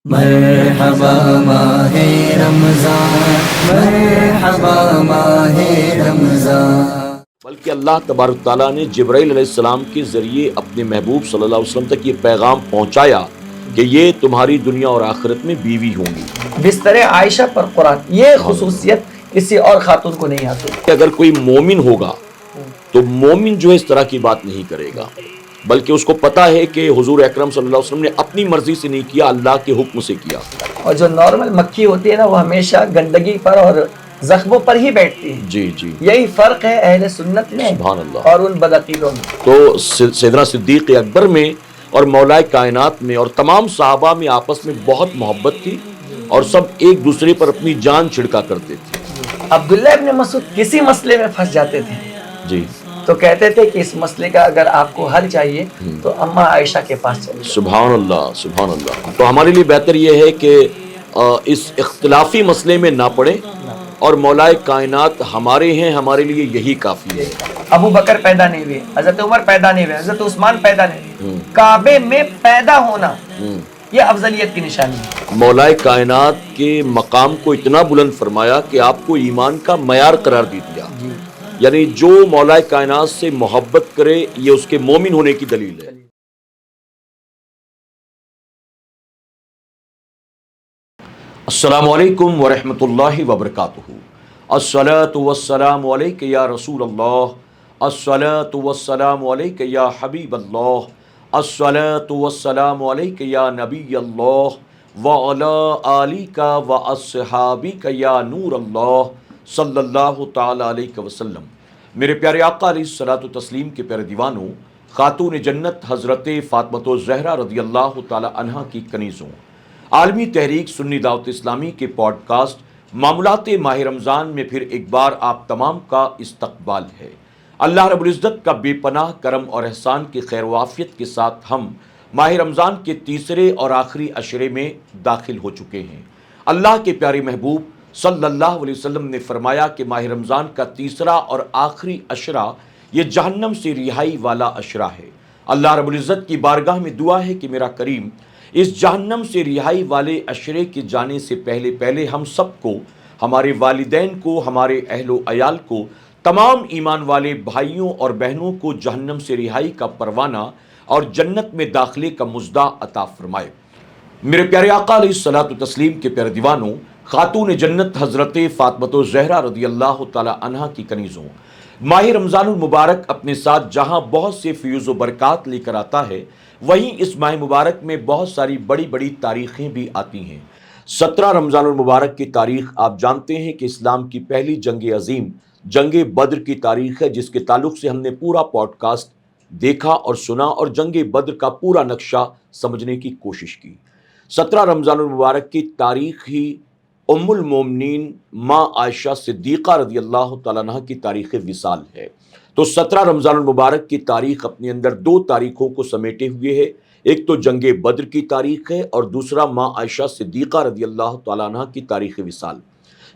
مرحبا ماہ رمضان، مرحبا ماہ رمضان۔ بلکہ اللہ تبارک تعالیٰ نے جبرائیل علیہ السلام کے ذریعے اپنے محبوب صلی اللہ علیہ وسلم تک یہ پیغام پہنچایا کہ یہ تمہاری دنیا اور آخرت میں بیوی ہوں گی۔ بستر عائشہ پر قرآن، یہ خصوصیت کسی اور خاتون کو نہیں آتی۔ کہ اگر کوئی مومن ہوگا تو مومن جو ہے اس طرح کی بات نہیں کرے گا، بلکہ اس کو پتا ہے کہ حضور اکرم صلی اللہ علیہ وسلم نے اپنی مرضی سے نہیں کیا، اللہ کے حکم سے کیا۔ اور جو نارمل مکھی ہوتی ہے نا، وہ ہمیشہ گندگی پر اور زخموں پر ہی بیٹھتی ہے۔ جی جی، یہی فرق ہے اہل سنت میں سبحان اللہ۔ اور ان بدعقیدوں میں۔ تو سیدنا صدیق اکبر میں اور مولا کائنات میں اور تمام صحابہ میں آپس میں بہت محبت تھی اور سب ایک دوسرے پر اپنی جان چھڑکا کرتے تھے۔ عبداللہ ابن مسعود کسی مسئلے میں پھنس جاتے تھے جی، تو کہتے تھے کہ اس مسئلے کا اگر آپ کو حل چاہیے تو اماں عائشہ کے پاس چلے جاؤ۔ سبحان اللہ سبحان اللہ۔ تو ہمارے لیے بہتر یہ ہے کہ اس اختلافی مسئلے میں نہ پڑیں اور مولا کائنات ہمارے ہیں، ہمارے لیے یہی کافی ہے۔ ابو بکر پیدا نہیں ہوئے، حضرت عمر پیدا نہیں ہوئے، حضرت عثمان پیدا نہیں ہوئے، کعبے میں پیدا ہونا یہ افضلیت کی نشانی ہے۔ مولا کائنات کے مقام کو اتنا بلند فرمایا کہ آپ کو ایمان کا معیار قرار دے دیا، یعنی جو مولا کائنات سے محبت کرے یہ اس کے مومن ہونے کی دلیل ہے۔ السلام علیکم ورحمۃ اللہ وبرکاتہ۔ الصلاۃ والسلام علیک یا رسول اللہ، الصلاۃ والسلام علیک یا حبیب اللہ، الصلاۃ والسلام علیک یا نبی اللہ وعلی آلک واصحابک یا نور اللہ صلی اللہ تعالی علیہ وسلم۔ میرے پیارے آقا علیہ الصلوۃ والتسلیم کے پیارے دیوانوں، خاتون جنت حضرت فاطمہ الزہرا رضی اللہ تعالی عنہا کی کنیزوں، عالمی تحریک سنی دعوت اسلامی کے پوڈ کاسٹ معمولات ماہ رمضان میں پھر ایک بار آپ تمام کا استقبال ہے۔ اللہ رب العزت کا بے پناہ کرم اور احسان کی خیر و عافیت کے ساتھ ہم ماہ رمضان کے تیسرے اور آخری عشرے میں داخل ہو چکے ہیں۔ اللہ کے پیارے محبوب صلی اللہ علیہ وسلم نے فرمایا کہ ماہ رمضان کا تیسرا اور آخری عشرہ یہ جہنم سے رہائی والا عشرہ ہے۔ اللہ رب العزت کی بارگاہ میں دعا ہے کہ میرا کریم اس جہنم سے رہائی والے عشرے کے جانے سے پہلے ہم سب کو، ہمارے والدین کو، ہمارے اہل و عیال کو، تمام ایمان والے بھائیوں اور بہنوں کو جہنم سے رہائی کا پروانہ اور جنت میں داخلے کا مژدہ عطا فرمائے۔ میرے پیارے آقا علیہ الصلوۃ والتسلیم کے پیارے دیوانوں، خاتون جنت حضرت فاطمہ الزہرا رضی اللہ تعالی عنہا کی کنیزوں، ماہ رمضان المبارک اپنے ساتھ جہاں بہت سے فیوز و برکات لے کر آتا ہے، وہیں اس ماہ مبارک میں بہت ساری بڑی بڑی تاریخیں بھی آتی ہیں۔ 17 رمضان المبارک کی تاریخ آپ جانتے ہیں کہ اسلام کی پہلی جنگ عظیم جنگ بدر کی تاریخ ہے، جس کے تعلق سے ہم نے پورا پوڈ کاسٹ دیکھا اور سنا اور جنگ بدر کا پورا نقشہ سمجھنے کی کوشش کی۔ 17 رمضان المبارک کی تاریخ ہی ام المومنین ماں عائشہ صدیقہ رضی اللہ تعالیٰ عنہ کی تاریخ وصال ہے۔ تو 17 رمضان المبارک کی تاریخ اپنے اندر دو تاریخوں کو سمیٹے ہوئے ہے، ایک تو جنگ بدر کی تاریخ ہے اور دوسرا ماں عائشہ صدیقہ رضی اللہ تعالیٰ عنہ کی تاریخ وصال۔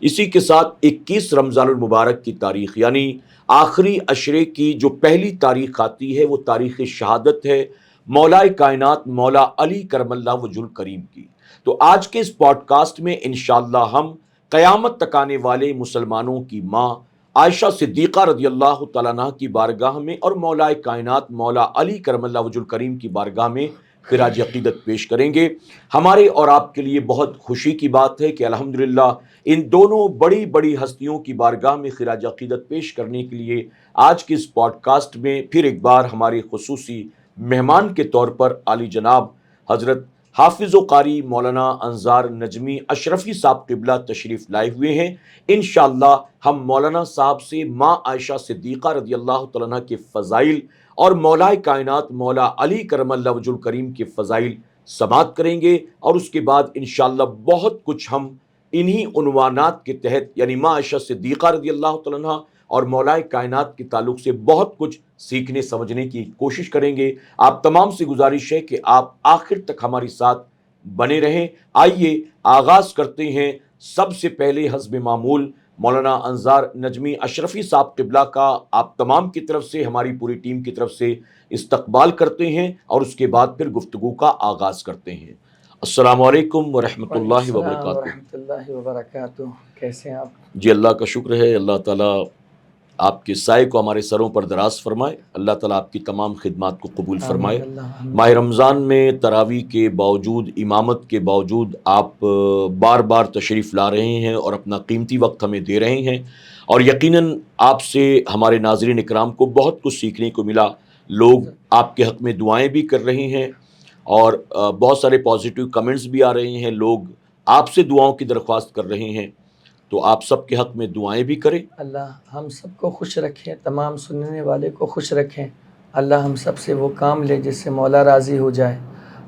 اسی کے ساتھ 21 رمضان المبارک کی تاریخ یعنی آخری عشرے کی جو پہلی تاریخ آتی ہے وہ تاریخ شہادت ہے مولا کائنات مولا علی کرم اللہ وجہ الکریم کی۔ تو آج کے اس پوڈ کاسٹ میں انشاءاللہ ہم قیامت تک آنے والے مسلمانوں کی ماں عائشہ صدیقہ رضی اللہ تعالیٰ عنہ کی بارگاہ میں اور مولا کائنات مولا علی کرم اللہ وجہ الکریم کی بارگاہ میں خراج عقیدت پیش کریں گے۔ ہمارے اور آپ کے لیے بہت خوشی کی بات ہے کہ الحمدللہ ان دونوں بڑی بڑی ہستیوں کی بارگاہ میں خراج عقیدت پیش کرنے کے لیے آج کے اس پوڈ کاسٹ میں پھر ایک بار ہمارے خصوصی مہمان کے طور پر عالی جناب حضرت حافظ و قاری مولانا انظار نجمی اشرفی صاحب قبلہ تشریف لائے ہوئے ہیں۔ انشاءاللہ ہم مولانا صاحب سے ماں عائشہ صدیقہ رضی اللہ تعالیٰ عنہ کے فضائل اور مولا کائنات مولا علی کرم اللہ وجہ الکریم کے فضائل سماعت کریں گے، اور اس کے بعد انشاءاللہ بہت کچھ ہم انہی عنوانات کے تحت یعنی ماں عائشہ صدیقہ رضی اللہ تعالیٰ عنہ اور مولا کائنات کے تعلق سے بہت کچھ سیکھنے سمجھنے کی کوشش کریں گے۔ آپ تمام سے گزارش ہے کہ آپ آخر تک ہمارے ساتھ بنے رہیں۔ آئیے آغاز کرتے ہیں۔ سب سے پہلے حسب معمول مولانا انظار نجمی اشرفی صاحب قبلہ کا آپ تمام کی طرف سے، ہماری پوری ٹیم کی طرف سے استقبال کرتے ہیں اور اس کے بعد پھر گفتگو کا آغاز کرتے ہیں۔ السلام علیکم ورحمۃ اللہ السلام وبرکاتہ۔ ورحمۃ اللہ وبرکاتہ۔ کیسے ہیں آپ؟ جی اللہ کا شکر ہے، اللہ تعالیٰ آپ کے سائے کو ہمارے سروں پر دراز فرمائے، اللہ تعالیٰ آپ کی تمام خدمات کو قبول فرمائے۔ آمین اللہ، آمین۔ ماہ رمضان میں تراویح کے باوجود، امامت کے باوجود آپ بار بار تشریف لا رہے ہیں اور اپنا قیمتی وقت ہمیں دے رہے ہیں، اور یقیناً آپ سے ہمارے ناظرین اکرام کو بہت کچھ سیکھنے کو ملا۔ لوگ آپ کے حق میں دعائیں بھی کر رہے ہیں اور بہت سارے پازیٹیو کمنٹس بھی آ رہے ہیں، لوگ آپ سے دعاؤں کی درخواست کر رہے ہیں، تو آپ سب کے حق میں دعائیں بھی کریں۔ اللہ ہم سب کو خوش رکھے، تمام سننے والے کو خوش رکھیں۔ اللہ ہم سب سے وہ کام لے جس سے مولا راضی ہو جائے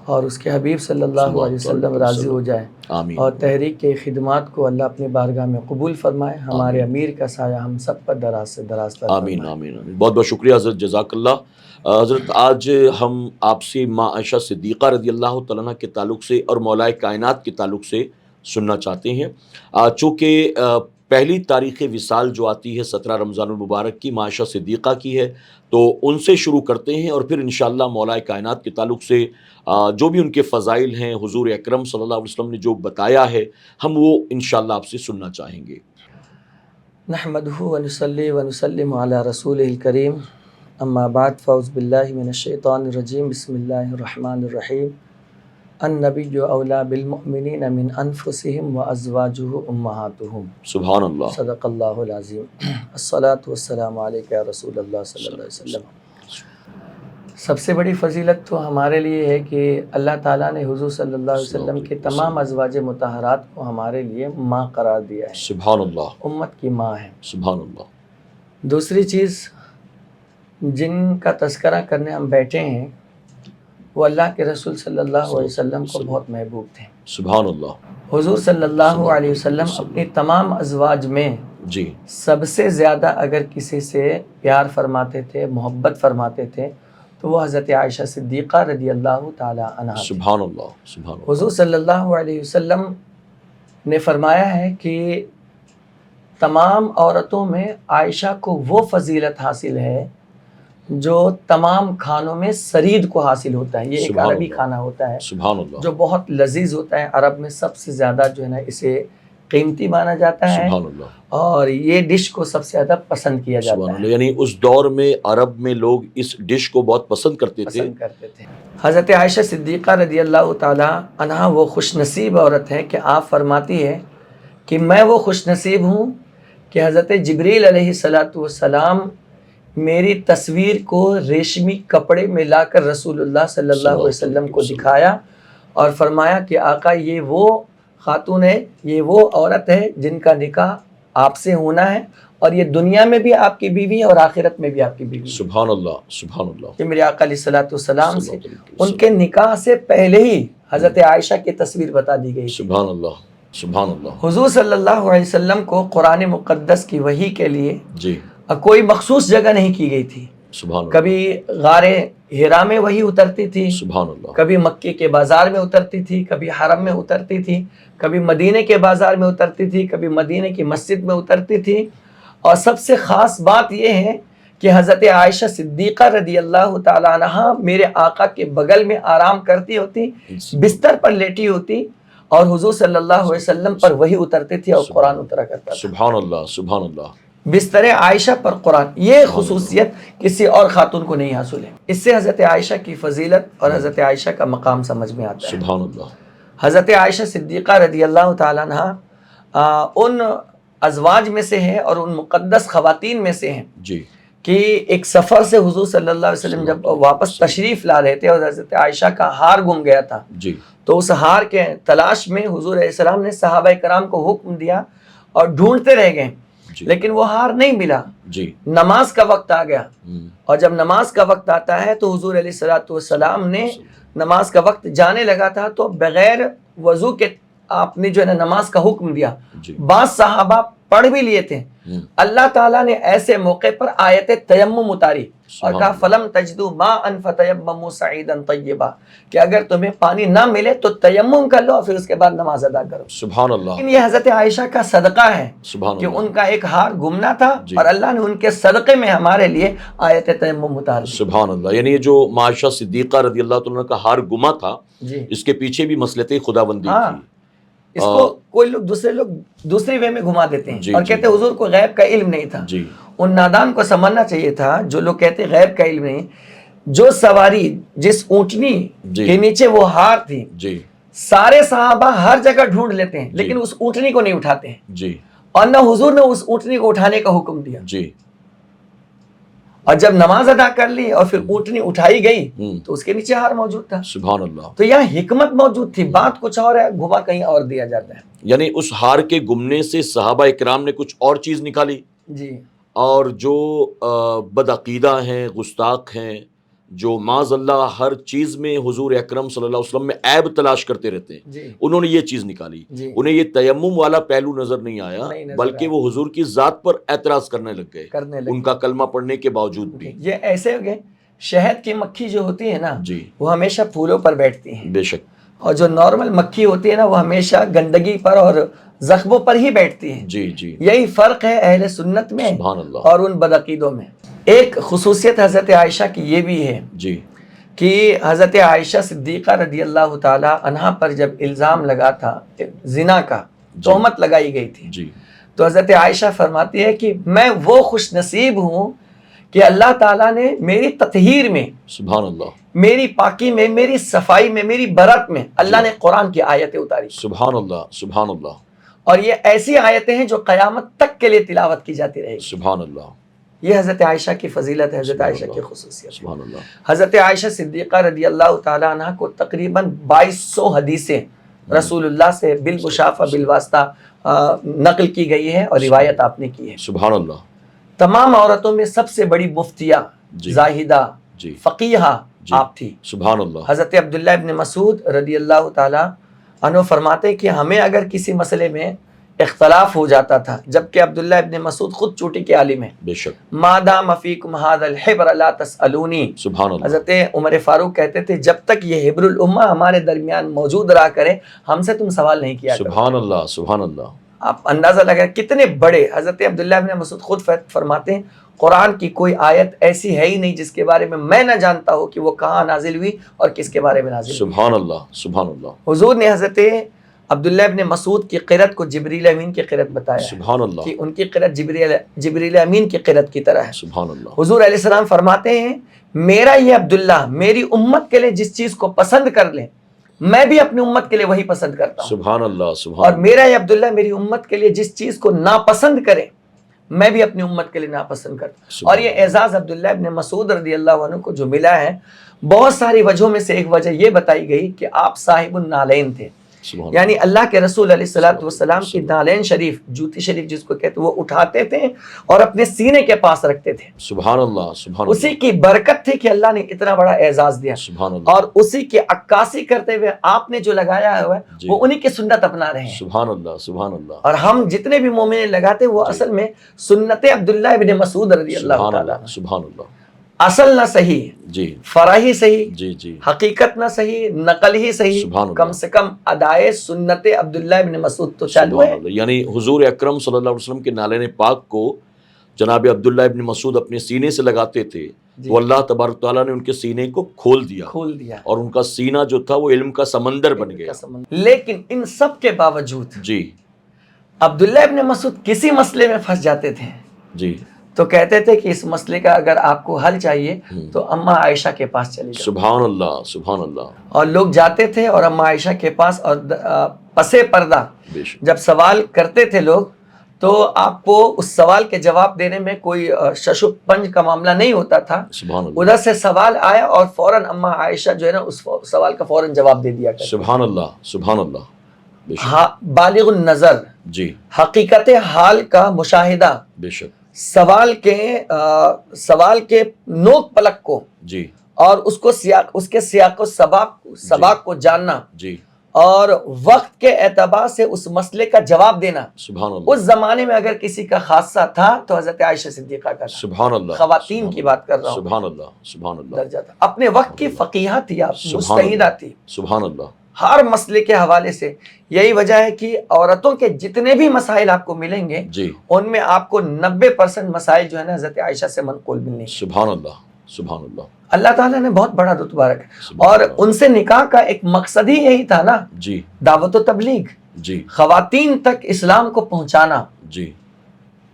اور اس کے حبیب صلی اللہ علیہ وسلم راضی ہو جائے، آمین۔ اور تحریک کے خدمات کو اللہ اپنی بارگاہ میں قبول فرمائے۔ ہمارے امیر کا سایہ ہم سب پر دراز سے دراز تر آمین فرمائے۔ آمین آمین۔ بہت بہت شکریہ حضرت، جزاک اللہ۔ حضرت آج ہم آپ سے ماں عائشہ صدیقہ رضی اللہ تعالیٰ عنہ کے تعلق سے اور مولائے کائنات کے تعلق سے سننا چاہتے ہیں۔ چونکہ پہلی تاریخ وصال جو آتی ہے 17 رمضان المبارک کی، ماں عائشہ صدیقہ کی ہے، تو ان سے شروع کرتے ہیں اور پھر انشاءاللہ مولائے کائنات کے تعلق سے جو بھی ان کے فضائل ہیں، حضور اکرم صلی اللہ علیہ وسلم نے جو بتایا ہے، ہم وہ انشاءاللہ آپ سے سننا چاہیں گے۔ نحمدہ ونصلی ونسلم علی رسولہ الکریم، اما بعد، فاعوذ باللہ من الشیطان الرجیم، بسم اللہ الرحمن الرحیم۔ النبی اولیٰ بالمؤمنین من انفسہم وازواجہ امہاتہم، سبحان اللہ۔ صدق اللہ العظیم۔ الصلاۃ والسلام علیک یا رسول اللہ صلی اللہ علیہ وسلم۔ سب سے بڑی فضیلت تو ہمارے لیے ہے کہ اللہ تعالیٰ نے حضور صلی اللہ علیہ وسلم کے تمام ازواج مطہرات کو ہمارے لیے ماں قرار دیا ہے، سبحان اللہ، امت کی ماں ہے۔ سبحان اللہ۔ دوسری چیز جن کا تذکرہ کرنے ہم بیٹھے ہیں وہ اللہ کے رسول صلی اللہ علیہ وسلم کو بہت محبوب تھے۔ سبحان اللہ۔ حضور صلی اللہ علیہ وسلم اپنی تمام ازواج میں جی، سب سے زیادہ اگر کسی سے پیار فرماتے تھے، محبت فرماتے تھے، تو وہ حضرت عائشہ صدیقہ رضی اللہ تعالی عنہا تھی۔ سبحان اللہ، سبحان اللہ۔ حضور صلی اللہ علیہ وسلم نے فرمایا ہے کہ تمام عورتوں میں عائشہ کو وہ فضیلت حاصل ہے جو تمام کھانوں میں سرید کو حاصل ہوتا ہے۔ یہ ایک سبحان عربی اللہ، کھانا ہوتا ہے سبحان اللہ، جو بہت لذیذ ہوتا ہے، عرب میں سب سے زیادہ جو ہے نا اسے قیمتی مانا جاتا ہے، سبحان اللہ، اور یہ ڈش کو سب سے زیادہ پسند کیا سبحان جاتا اللہ۔ ہے، یعنی اس دور میں عرب میں لوگ اس ڈش کو بہت پسند کرتے تھے۔ پسند کرتے تھے۔ حضرت عائشہ صدیقہ رضی اللہ تعالی عنہا وہ خوش نصیب عورت ہے کہ آپ فرماتی ہے کہ میں وہ خوش نصیب ہوں کہ حضرت جبریل علیہ السلام میری تصویر کو ریشمی کپڑے میں لا کر رسول اللہ صلی اللہ علیہ وسلم کو دکھایا اور فرمایا کہ آقا یہ وہ خاتون ہے، یہ وہ عورت ہے جن کا نکاح آپ سے ہونا ہے، اور یہ دنیا میں بھی آپ کی بیوی ہے اور آخرت میں بھی آپ کی بیوی ہے۔ سبحان اللہ، سبحان اللہ۔ کہ میرے آقا علیہ السلام سے ان کے نکاح سے پہلے ہی حضرت عائشہ کی تصویر بتا دی گئی۔ سبحان اللہ، سبحان اللہ۔ حضور صلی اللہ علیہ وسلم کو قرآن مقدس کی وحی کے لیے جی، کوئی مخصوص جگہ نہیں کی گئی تھی۔ سبحان اللہ، کبھی غار ہرا میں وحی اترتی تھی، سبحان اللہ، کبھی مکے کے بازار میں اترتی تھی، کبھی حرم میں اترتی تھی، کبھی مدینے کے بازار میں اترتی تھی، کبھی مدینے کی مسجد میں اترتی تھی۔ اور سب سے خاص بات یہ ہے کہ حضرت عائشہ صدیقہ رضی اللہ تعالی عنہا میرے آقا کے بغل میں آرام کرتی ہوتی، بستر پر لیٹی ہوتی، اور حضور صلی اللہ علیہ وسلم پر وحی اترتی تھی اور قرآن اترا کرتا تھا۔ سبحان اللہ، سبحان اللہ۔ بستر عائشہ پر قرآن، یہ خصوصیت کسی اور خاتون کو نہیں حاصل ہے۔ اس سے حضرت عائشہ کی فضیلت اور حضرت عائشہ کا مقام سمجھ میں آتا ہے۔ سبحان اللہ۔ حضرت عائشہ صدیقہ رضی اللہ تعالیٰ عنہ ان ازواج میں سے ہے اور ان مقدس خواتین میں سے ہیں جی، کہ ایک سفر سے حضور صلی اللہ علیہ وسلم جب واپس تشریف لا رہے تھے اور حضرت عائشہ کا ہار گم گیا تھا، جی، تو اس ہار کے تلاش میں حضور علیہ السلام نے صحابہ کرام کو حکم دیا اور ڈھونڈتے رہ گئے، جی، لیکن وہ ہار نہیں ملا۔ جی، نماز کا وقت آ گیا، ہم، اور جب نماز کا وقت آتا ہے تو حضور علیہ السلام نے نماز کا وقت جانے لگا تھا تو بغیر وضو کے آپ نے جو ہے نا نماز کا حکم دیا۔ جی، بعض صحابہ پڑھ بھی لیے تھے، اللہ تعالیٰ نے ایسے موقع پر آیت تیمم اتاری اور کہا فلم تجدوا ماء فتیمموا صعیدا طیبا، کہ اگر تمہیں پانی نہ ملے تو تیمم کر لو اور پھر اس کے بعد نماز ادا کرو. سبحان اللہ. لیکن یہ حضرت عائشہ کا صدقہ ہے سبحان کہ اللہ. ان کا ایک ہار گمنا تھا اور اللہ نے ان کے صدقے میں ہمارے لیے آیت تیمم اتار دی. سبحان اللہ. یعنی یہ جو عائشہ صدیقہ رضی اللہ تعالیٰ عنہ کا ہار گما تھا، جی اس کے پیچھے بھی مصلحت خداوندی تھی. اس کو کوئی لوگ دوسرے وے میں گھما دیتے ہیں اور کہتے ہیں حضور کو غیب کا علم نہیں تھا. جی ان نادان کو سمجھنا چاہیے تھا جو لوگ کہتے ہیں غیب کا علم نہیں. جو سواری جس اونٹنی کے نیچے وہ ہار تھی، جی سارے صحابہ ہر جگہ ڈھونڈ لیتے ہیں لیکن اس اونٹنی کو نہیں اٹھاتے ہیں، جی اور نہ حضور نے اس اونٹنی کو اٹھانے کا حکم دیا. جی. اور جب نماز ادا کر لی اور پھر اونٹنی اٹھائی گئی تو اس کے نیچے ہار موجود تھا. سبحان اللہ. تو یہاں حکمت موجود تھی، بات کچھ اور ہے، گھما کہیں اور دیا جاتا ہے. یعنی اس ہار کے گمنے سے صحابہ اکرام نے کچھ اور چیز نکالی، جی اور جو بدعقیدہ ہیں، گستاخ ہیں، جو معاذ اللہ ہر چیز میں حضور اکرم صلی اللہ علیہ وسلم میں عیب تلاش کرتے رہتے ہیں، جی انہوں نے یہ چیز نکالی. جی انہیں یہ تیمم والا پہلو نظر نہیں آیا، نہیں نظر بلکہ آیا. وہ حضور کی ذات پر اعتراض کرنے لگ گئے، کرنے لگے. ان کا کلمہ پڑھنے کے باوجود بھی. یہ ایسے ہو گئے، شہد کی مکھی جو ہوتی ہے نا جی وہ ہمیشہ پھولوں پر بیٹھتی ہیں، بے شک. اور جو نارمل مکھی ہوتی ہے نا وہ ہمیشہ گندگی پر اور زخموں پر ہی بیٹھتی ہے. جی جی. یہی فرق ہے اہل سنت میں سبحان اللہ. اور ان بدعقیدوں میں. ایک خصوصیت حضرت عائشہ کی یہ بھی ہے جی کہ حضرت عائشہ صدیقہ رضی اللہ تعالی عنہا پر جب الزام لگا تھا زنا کا، تہمت لگائی گئی تھی، جی تو حضرت عائشہ فرماتی ہے کہ میں وہ خوش نصیب ہوں کہ اللہ تعالیٰ نے میری تطہیر میں، سبحان اللہ. میری پاکی میں، میری صفائی میں، میری برت میں اللہ نے قرآن کی آیتیں اتاری. سبحان اللہ. سبحان اللہ. اور یہ ایسی آیتیں ہیں جو قیامت تک کے لیے تلاوت کی جاتی رہے گی. سبحان اللہ. یہ حضرت عائشہ کی فضیلت ہے، حضرت عائشہ کی خصوصیت. سبحان اللہ. حضرت عائشہ صدیقہ رضی اللہ تعالیٰ عنہ کو تقریباً 2200 حدیثیں رسول اللہ سے بالمشافہ بالواسطہ نقل کی گئی ہے اور روایت آپ نے کی ہے. سبحان اللہ. تمام عورتوں میں سب سے بڑی مفتیہ، جی زاہدہ، جی فقیہہ جی. آپ تھی. سبحان اللہ. حضرت عبداللہ ابن مسعود رضی اللہ تعالیٰ عنہ فرماتے کہ ہمیں اگر کسی مسئلے میں اختلاف ہو جاتا تھا، جبکہ عبداللہ ابن مسعود خود چوٹی کے عالم ہیں، بے شک. ما دام فیکم ھذا الحبر لا تسألونی. سبحان اللہ. حضرت عمر فاروق کہتے تھے جب تک یہ حبر الامہ ہمارے درمیان موجود رہا کرے ہم سے تم سوال نہیں کیا کرو. سبحان اللہ. سبحان اللہ. آپ اندازہ لگائیں کتنے بڑے. حضرت عبداللہ ابن مسعود خود فرماتے ہیں قرآن کی کوئی آیت ایسی ہے ہی نہیں جس کے بارے میں نہ جانتا ہوں کہ وہ کہاں نازل ہوئی اور کس کے بارے میں نازل ہوئی. سبحان اللہ. سبحان اللہ. حضور نے حضرت عبداللہ ابن مسعود کی قرأت کو جبریل امین کی قرأت بتایا ہے سبحان اللہ. کہ ان کی قرأت جبریل امین کی قرأت کی طرح ہے. سبحان اللہ. حضور علیہ السلام فرماتے ہیں میرا یہ عبداللہ میری امت کے لیے جس چیز کو پسند کر لے میں بھی اپنی امت کے لیے وہی پسند کرتا ہوں، سبحان اللہ. سبحان اور اللہ. میرا یہ عبداللہ میری امت کے لیے جس چیز کو ناپسند کرے میں بھی اپنی امت کے لیے ناپسند کرتا ہوں. اور یہ اعزاز عبداللہ ابن مسعود رضی اللہ عنہ کو جو ملا ہے بہت ساری وجہوں میں سے ایک وجہ یہ بتائی گئی کہ آپ صاحب النالین تھے. سبحان یعنی اللہ کے رسول علیہ الصلوۃ والسلام کی نالین شریف، جوتی شریف جس کو کہتے ہیں، وہ اٹھاتے تھے اور اپنے سینے کے پاس رکھتے تھے. سبحان اللہ. سبحان اسی کی برکت تھی کہ اللہ نے اتنا بڑا اعزاز دیا، سبحان اللہ. اور اسی کی عکاسی کرتے ہوئے آپ نے جو لگایا ہوا ہے جی. وہ انہی کی سنت اپنا رہے ہیں. سبحان اللہ. سبحان اللہ. اور ہم جتنے بھی مومن لگاتے وہ اصل میں سنت عبداللہ ابن مسعود رضی اللہ سبحان تعالیٰ اللہ. سبحان اللہ. اصل نہ صحیح، جی فرع ہی صحیح، جی جی. حقیقت نہ صحیح، نقل ہی صحیح، سبحان اللہ. کم سے کم ادائے سنت عبداللہ ابن مسعود تو چالو سبحان ہے. اللہ. یعنی حضور اکرم صلی اللہ علیہ وسلم کے نالین پاک کو جناب عبداللہ ابن مسعود اپنے سینے سے لگاتے تھے تو اللہ تبارک تعالیٰ نے ان کے سینے کو کھول دیا اور ان کا سینہ جو تھا وہ علم کا سمندر بن گیا. لیکن ان سب کے باوجود جی عبداللہ ابن مسعود کسی مسئلے میں پھنس جاتے تھے جی. تو کہتے تھے کہ اس مسئلے کا اگر آپ کو حل چاہیے تو اماں عائشہ کے پاس چلی جاؤ. سبحان اللہ. سبحان اللہ. اور لوگ جاتے تھے اور اماں عائشہ کے پاس، اور پسے پردہ بے شک. جب سوال کرتے تھے لوگ تو آپ کو اس سوال کے جواب دینے میں کوئی شش و پنج کا معاملہ نہیں ہوتا تھا. سبحان اللہ. ادھر سے سوال آیا اور فوراً اماں عائشہ جو ہے نا اس سوال کا فوراً جواب دے دیا کرتی. سبحان اللہ. سبحان اللہ. بے شک. بالغ النظر، جی حقیقت حال کا مشاہدہ، بے شک. سوال کے نوک پلک کو جی اور اس کے سیاق و سباق کو جاننا، جی اور وقت کے اعتبار سے اس مسئلے کا جواب دینا. سبحان اللہ. اس زمانے میں اگر کسی کا حادثہ تھا تو حضرت عائشہ صدیقہ کا تھا. سبحان اللہ. خواتین کی بات کر رہا ہوں. سبحان اللہ. سبحان اللہ. درجہ تھا. اپنے وقت کی فقیہہ تھی آپ, سبحان مجتہدہ تھی سبحان اللہ. ہر مسئلے کے حوالے سے. یہی وجہ ہے کہ عورتوں کے جتنے بھی مسائل آپ کو ملیں گے جی ان میں آپ کو 90% مسائل جو ہے نا حضرت عائشہ سے منقول ملیں گے. سبحان اللہ. سبحان اللہ. اللہ تعالیٰ نے بہت بڑا رتبہ رکھا, سبحان اور اللہ. ان سے نکاح کا ایک مقصد ہی یہی تھا نا, جی دعوت و تبلیغ, جی خواتین تک اسلام کو پہنچانا. جی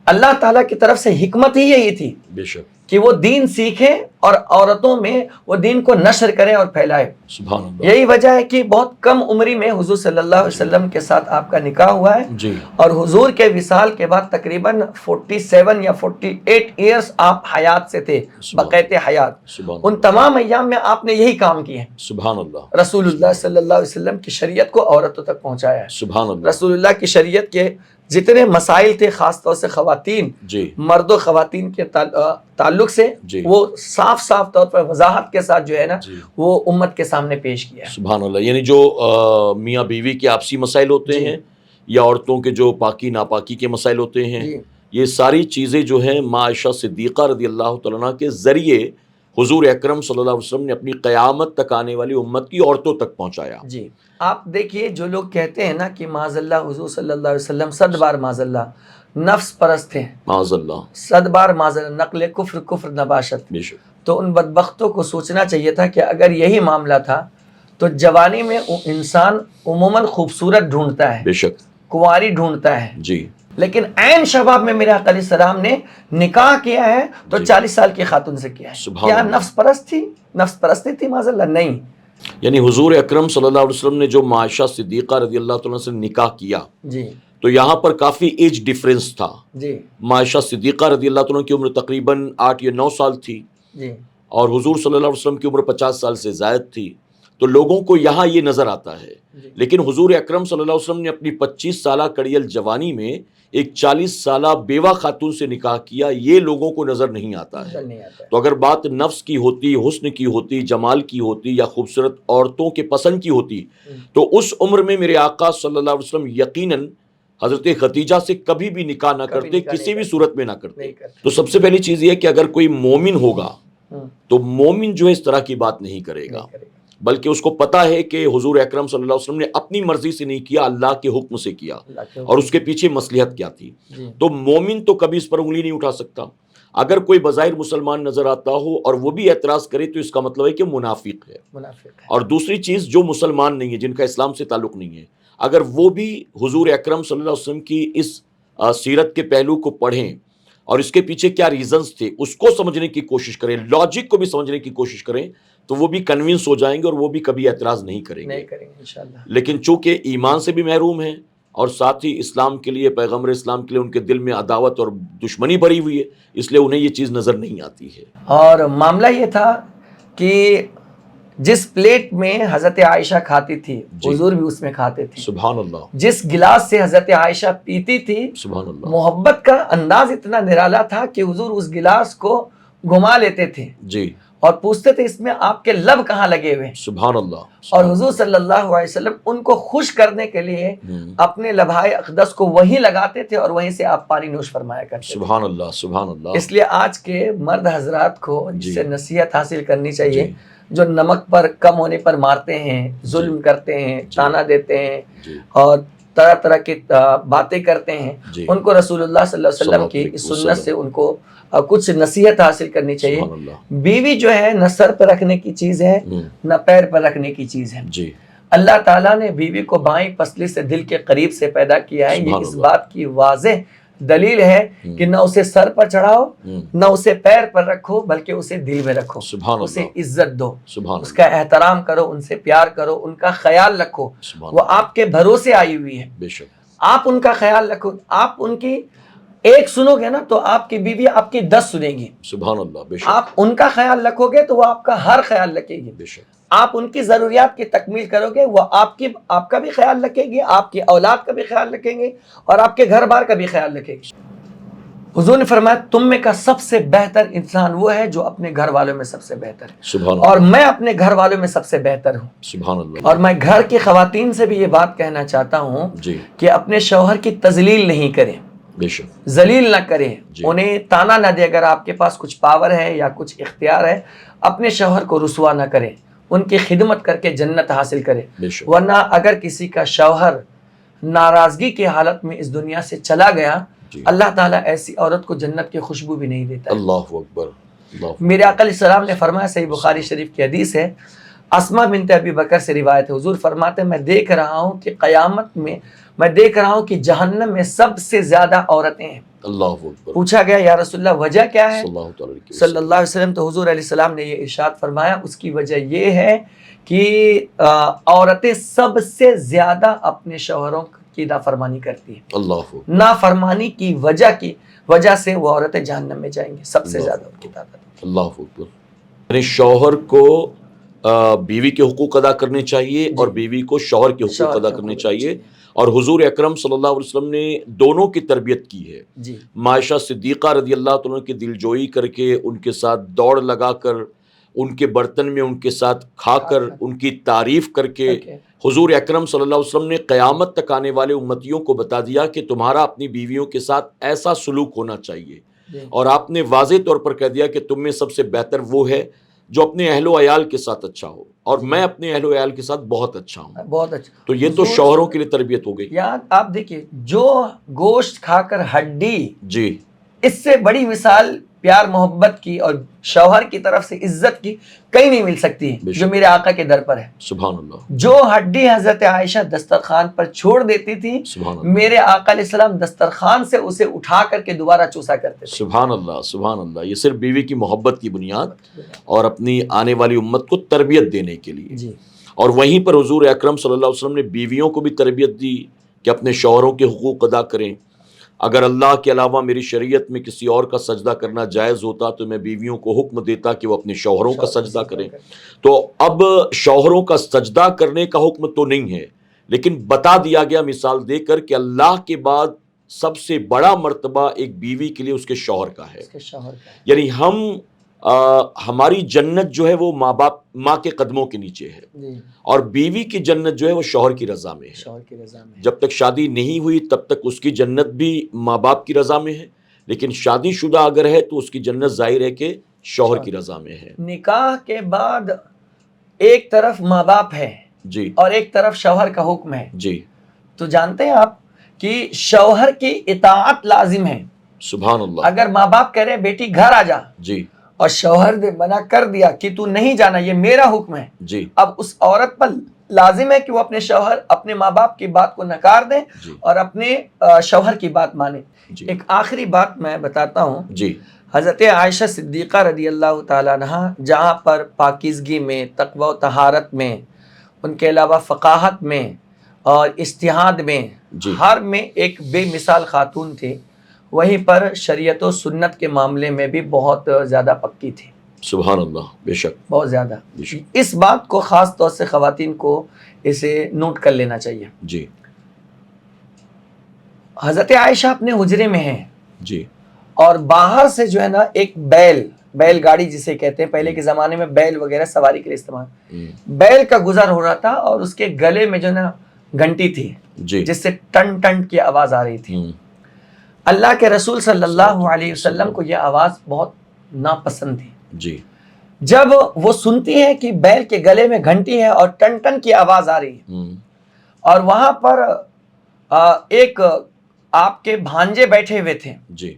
اللہ تعالیٰ کی طرف سے حکمت ہی یہی تھی بے شک. کہ وہ دین سیکھے اور عورتوں میں وہ دین کو نشر کریں اور پھیلائے. سبحان اللہ. یہی وجہ ہے کہ بہت کم عمری میں حضور صلی اللہ علیہ وسلم کے ساتھ آپ کا نکاح ہوا ہے, جی اور حضور کے وصال کے بعد تقریباً 47 یا 48 ایئرس آپ حیات سے تھے, بقیت حیات. سبحان ان تمام ایام میں آپ نے یہی کام کیے, سبحان اللہ. رسول اللہ صلی اللہ علیہ وسلم کی شریعت کو عورتوں تک پہنچایا ہے. سبحان اللہ. رسول اللہ کی شریعت کے جتنے مسائل تھے, خاص طور سے خواتین, جی مرد و خواتین کے تعلق سے, جی. وہ صاف طور پر وضاحت کے ساتھ جو ہے نا جی. وہ امت کے سامنے پیش کیا ہے. سبحان اللہ. یعنی جو میاں بیوی کے آپسی مسائل ہوتے جی. ہیں, یا عورتوں کے جو پاکی ناپاکی کے مسائل ہوتے ہیں, جی. یہ ساری چیزیں جو ہیں ماں عائشہ صدیقہ رضی اللہ تعالیٰ عنہ کے ذریعے حضور اکرم صلی اللہ علیہ وسلم نے اپنی قیامت تک آنے والی امت کی عورتوں تک پہنچایا. جی آپ دیکھیے, جو لوگ کہتے ہیں نا کہ معاذ اللہ حضور صلی اللہ علیہ وسلم 100 بار معاذ اللہ نفس پرست تھے, معاذ اللہ. 100 بار معاذ اللہ نقل کفر نباشت, بے شک. تو ان بدبختوں کو سوچنا چاہیے تھا کہ اگر یہی معاملہ تھا تو جوانی میں انسان عموماً خوبصورت ڈھونڈتا ہے, بے شک. کنواری ڈھونڈتا ہے, جی لیکن عین شباب میں میرے آقا علیہ السلام نے نکاح کیا ہے تو جی. 40 سال کی خاتون سے کیا ہے. سبحان کیا اللہ. نفس پرست تھی, نفس پرستی تھی معاذ اللہ؟ نہیں. یعنی حضور اکرم صلی اللہ علیہ وسلم نے جو ماں عائشہ صدیقہ رضی اللہ تعالیٰ عنہ سے نکاح کیا, جی تو یہاں پر کافی ایج ڈیفرنس تھا. جی ماں عائشہ صدیقہ رضی اللہ تعالیٰ عنہ کی عمر تقریباً 8 یا 9 سال تھی, جی اور حضور صلی اللہ علیہ وسلم کی عمر 50 سال سے زائد تھی. تو لوگوں کو یہاں یہ نظر آتا ہے, جی. لیکن حضور اکرم صلی اللہ علیہ وسلم نے اپنی 25 سالہ کڑیل جوانی میں ایک 40 سالہ بیوہ خاتون سے نکاح کیا, یہ لوگوں کو نظر نہیں آتا ہے. نہیں آتا ہے. تو اگر بات نفس کی ہوتی, حسن کی ہوتی, جمال کی ہوتی, یا خوبصورت عورتوں کے پسند کی ہوتی, تو اس عمر میں میرے آقا صلی اللہ علیہ وسلم یقیناً حضرت خدیجہ سے کبھی بھی نکاح نہ کرتے, کسی بھی صورت میں نہ کرتے. تو سب سے پہلی چیز یہ کہ اگر کوئی مومن ہوگا تو مومن جو ہے اس طرح کی بات نہیں کرے گا, بلکہ اس کو پتا ہے کہ حضور اکرم صلی اللہ علیہ وسلم نے اپنی مرضی سے نہیں کیا, اللہ کے حکم سے کیا, اور اس کے پیچھے مصلحت کیا تھی. تو مومن تو کبھی اس پر انگلی نہیں اٹھا سکتا. اگر کوئی بظاہر مسلمان نظر آتا ہو اور وہ بھی اعتراض کرے تو اس کا مطلب ہے کہ منافق ہے. اور دوسری چیز, جو مسلمان نہیں ہے, جن کا اسلام سے تعلق نہیں ہے, اگر وہ بھی حضور اکرم صلی اللہ علیہ وسلم کی اس سیرت کے پہلو کو پڑھیں اور اس کے پیچھے کیا ریزنز تھے اس کو سمجھنے کی کوشش کریں, لاجک کو بھی سمجھنے کی کوشش کریں, تو وہ بھی کنونس ہو جائیں گے اور وہ بھی کبھی اعتراض نہیں کریں گے انشاءاللہ. لیکن چونکہ ایمان سے بھی محروم ہیں اور ساتھ ہی اسلام کے لیے, پیغمبر اسلام کے لیے ان کے دل میں عداوت اور دشمنی بھری ہوئی ہے, اس لیے انہیں یہ چیز نظر نہیں آتی ہے. اور معاملہ یہ تھا کہ جس پلیٹ میں حضرت عائشہ کھاتی تھی, حضور بھی اس میں کھاتے تھے. سبحان اللہ. جس گلاس سے حضرت عائشہ پیتی تھی, سبحان اللہ. محبت کا انداز اتنا نرالا تھا کہ حضور اس گلاس کو گھما لیتے تھے جی, اور پوچھتے تھے اس میں آپ کے لب کہاں لگے ہوئے. سبحان اللہ. اور حضور صلی اللہ علیہ وسلم ان کو خوش کرنے کے لیے اپنے لبھائے اقدس کو وہیں لگاتے تھے اور وہیں سے آپ پانی نوش فرمایا کرتے تھے. سبحان اللہ. سبحان اللہ. اس لیے آج کے مرد حضرات کو جس سے نصیحت حاصل کرنی چاہیے, جی. جو نمک پر کم ہونے پر مارتے ہیں, ظلم کرتے ہیں, تانا دیتے ہیں, اور طرح طرح کی باتیں کرتے ہیں, ان کو رسول اللہ صلی اللہ علیہ وسلم کی اس سنت سے ان کو کچھ نصیحت حاصل کرنی چاہیے. بیوی جو ہے نہ سر پر رکھنے کی چیز ہے نہ پیر پر رکھنے کی چیز ہے. جی, اللہ تعالیٰ نے بیوی کو بائیں پسلی سے دل کے قریب سے پیدا کیا ہے. یہ اس بات کی واضح دلیل ہے کہ نہ اسے سر پر چڑھاؤ نہ اسے پیر پر رکھو, بلکہ اسے دل میں رکھو, اسے عزت دو, اس کا احترام کرو, ان سے پیار کرو, ان کا خیال رکھو. وہ آپ کے بھروسے آئی ہوئی ہے, بے شک آپ ان کا خیال رکھو. آپ ان کی ایک سنو گے نا تو آپ کی بیوی آپ کی 10 سنے گی. سبحان اللہ. بے شک آپ ان کا خیال رکھو گے تو وہ آپ کا ہر خیال رکھے گی. بے شک آپ ان کی ضروریات کی تکمیل کرو گے, وہ آپ کا بھی خیال رکھے گی, آپ کی اولاد کا بھی خیال رکھیں گے, اور آپ کے گھر بار کا بھی خیال رکھے گی. حضور نے فرمایا تم میں کا سب سے بہتر انسان وہ ہے جو اپنے گھر والوں میں سب سے بہتر ہے، سبحان اور اللہ، میں اپنے گھر والوں میں سب سے بہتر ہوں۔ سبحان اللہ، اور میں گھر کی خواتین سے بھی یہ بات کہنا چاہتا ہوں جی کہ اپنے شوہر کی تذلیل نہیں کریں، بے شک، ذلیل نہ کریں، جی۔ انہیں تانا نہ دے۔ اگر آپ کے پاس کچھ پاور ہے یا کچھ اختیار ہے، اپنے شوہر کو رسوا نہ کریں، ان کی خدمت کر کے جنت حاصل کریں۔ بے شک، ورنہ اگر کسی کا شوہر ناراضگی کی حالت میں اس دنیا سے چلا گیا، جی، اللہ تعالیٰ ایسی عورت کو جنت کی خوشبو بھی نہیں دیتا ہے۔ اللہ اکبر، اللہ، میرے آقا علیہ السلام نے فرمایا، صحیح بخاری شریف کی حدیث ہے، اسما بنت ابی بکر سے روایت ہے، حضور فرماتے ہیں میں دیکھ رہا ہوں کہ قیامت میں میں دیکھ رہا ہوں کہ جہنم میں سب سے زیادہ عورتیں ہیں۔ اللہ اکبر، پوچھا گیا یا رسول اللہ وجہ کیا ہے؟ صلی اللہ تعالی علیہ صلی اللہ علیہ وسلم تو حضور علیہ السلام نے یہ ارشاد فرمایا اس کی وجہ یہ ہے کہ عورتیں سب سے زیادہ اپنے شوہروں کی نافرمانی کرتی ہیں، اللہ اکبر، نافرمانی کی وجہ سے وہ عورتیں جہنم میں جائیں گی، سب سے زیادہ ان کی تعداد۔ اللہ اکبر۔ یعنی شوہر کو بیوی کے حقوق ادا کرنے چاہیے اور بیوی کو شوہر کے حقوق ادا کرنے چاہیے، اور حضور اکرم صلی اللہ علیہ وسلم نے دونوں کی تربیت کی ہے۔ جی عائشہ صدیقہ رضی اللہ تعالیٰ کی دل جوئی کر کے، ان کے ساتھ دوڑ لگا کر، ان کے برتن میں ان کے ساتھ کھا کر، ان کی تعریف کر کے حضور اکرم صلی اللہ علیہ وسلم نے قیامت تک آنے والے امتیوں کو بتا دیا کہ تمہارا اپنی بیویوں کے ساتھ ایسا سلوک ہونا چاہیے، اور آپ نے واضح طور پر کہہ دیا کہ تم میں سب سے بہتر وہ ہے جو اپنے اہل و عیال کے ساتھ اچھا ہو، اور میں اپنے اہل و عیال کے ساتھ بہت اچھا ہوں۔ بہت اچھا۔ تو یہ تو شوہروں کے لیے تربیت ہو گئی۔ یار آپ دیکھیے، جو گوشت کھا کر ہڈی، جی، اس سے بڑی مثال پیار محبت کی اور شوہر کی طرف سے عزت کی کہیں نہیں مل سکتی ہے جو میرے آقا کے در پر ہے۔ سبحان اللہ، جو ہڈی حضرت عائشہ دسترخوان پر چھوڑ دیتی تھی، سبحان اللہ، میرے آقا علیہ السلام دسترخوان سے اسے اٹھا کر کے دوبارہ چوسا کرتے تھے۔ سبحان اللہ، سبحان اللہ۔ یہ صرف بیوی کی محبت کی بنیاد اور اپنی آنے والی امت کو تربیت دینے کے لیے۔ جی اور وہیں پر حضور اکرم صلی اللہ علیہ وسلم نے بیویوں کو بھی تربیت دی کہ اپنے شوہروں کے حقوق ادا کریں۔ اگر اللہ کے علاوہ میری شریعت میں کسی اور کا سجدہ کرنا جائز ہوتا تو میں بیویوں کو حکم دیتا کہ وہ اپنے شوہروں کا سجدہ کریں۔ تو اب شوہروں کا سجدہ کرنے کا حکم تو نہیں ہے، لیکن بتا دیا گیا مثال دے کر کہ اللہ کے بعد سب سے بڑا مرتبہ ایک بیوی کے لیے اس کے شوہر کا ہے۔ اس کے شوہر کا ہے۔ یعنی ہماری جنت جو ہے وہ ماں کے قدموں کے نیچے ہے، جی اور بیوی کی جنت جو ہے وہ شوہر کی رضا میں ہے۔ شوہر کی رضا میں۔ جب تک شادی نہیں ہوئی تب تک اس کی جنت بھی ماں باپ کی رضا میں ہے، لیکن شادی شدہ اگر ہے تو اس کی جنت ظاہر ہے کہ شوہر کی رضا میں ہے۔ نکاح کے بعد ایک طرف ماں باپ ہے جی اور ایک طرف شوہر کا حکم ہے، جی، تو جانتے ہیں آپ کہ شوہر کی اطاعت لازم ہے۔ سبحان اللہ، اگر ماں باپ کہہ رہے بیٹی گھر آ جا جی اور شوہر نے منع کر دیا کہ تو نہیں جانا، یہ میرا حکم ہے، جی اب اس عورت پر لازم ہے کہ وہ اپنے شوہر، اپنے ماں باپ کی بات کو نکار دیں جی اور اپنے شوہر کی بات مانیں۔ جی ایک آخری بات میں بتاتا ہوں، جی، حضرت عائشہ صدیقہ رضی اللہ تعالیٰ عنہ جہاں پر پاکیزگی میں، تقوی و طہارت میں، ان کے علاوہ فقاہت میں اور اجتہاد میں، جی، ہر میں ایک بے مثال خاتون تھی، وہیں پر شریعت و سنت کے معاملے میں بھی بہت زیادہ پکی تھی، سبحان اللہ، بے شک، بہت زیادہ۔ بے شک، اس بات کو خاص طور سے خواتین کو اسے نوٹ کر لینا چاہیے۔ جی حضرت عائشہ اپنے حجرے میں ہیں جی، اور باہر سے جو ہے نا ایک بیل گاڑی جسے کہتے ہیں، پہلے کے زمانے میں بیل وغیرہ سواری کے لیے استعمال، بیل کا گزر ہو رہا تھا اور اس کے گلے میں جو ہے نا گھنٹی تھی جی، جس سے ٹن ٹن کی آواز آ رہی تھی۔ اللہ کے رسول صلی اللہ علیہ وسلم کو یہ آواز بہت ناپسند تھی۔ جی جب وہ سنتی ہے کہ بیل کے گلے میں گھنٹی ہے اور ٹن ٹن کی آواز آ رہی ہے، اور وہاں پر ایک آپ کے بھانجے بیٹھے ہوئے تھے، جی،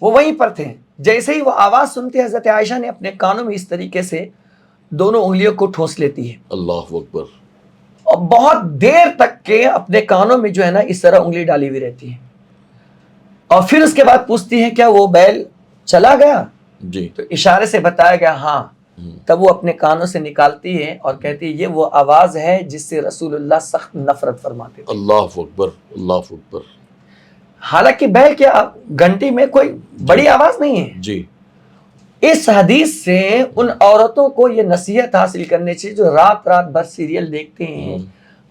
وہ وہیں پر تھے، جیسے ہی وہ آواز سنتی ہے حضرت عائشہ نے اپنے کانوں میں اس طریقے سے دونوں انگلیوں کو ٹھونس لیتی ہے اللہ اکبر، اور بہت دیر تک کے اپنے کانوں میں جو ہے نا اس طرح انگلی ڈالی ہوئی رہتی ہے، اور پھر اس کے بعد پوچھتی ہے کیا وہ بیل چلا گیا؟ جی، تو اشارے سے بتایا گیا ہاں۔ تب وہ اپنے کانوں سے نکالتی ہے اور کہتی ہے یہ وہ آواز ہے جس سے رسول اللہ سخت نفرت فرماتے تھے۔ اللہ اکبر، اللہ اکبر، حالانکہ بیل کی گھنٹی میں کوئی بڑی آواز نہیں ہے۔ جی، اس حدیث سے ان عورتوں کو یہ نصیحت حاصل کرنی چاہیے جو رات رات بھر سیریل دیکھتے ہیں،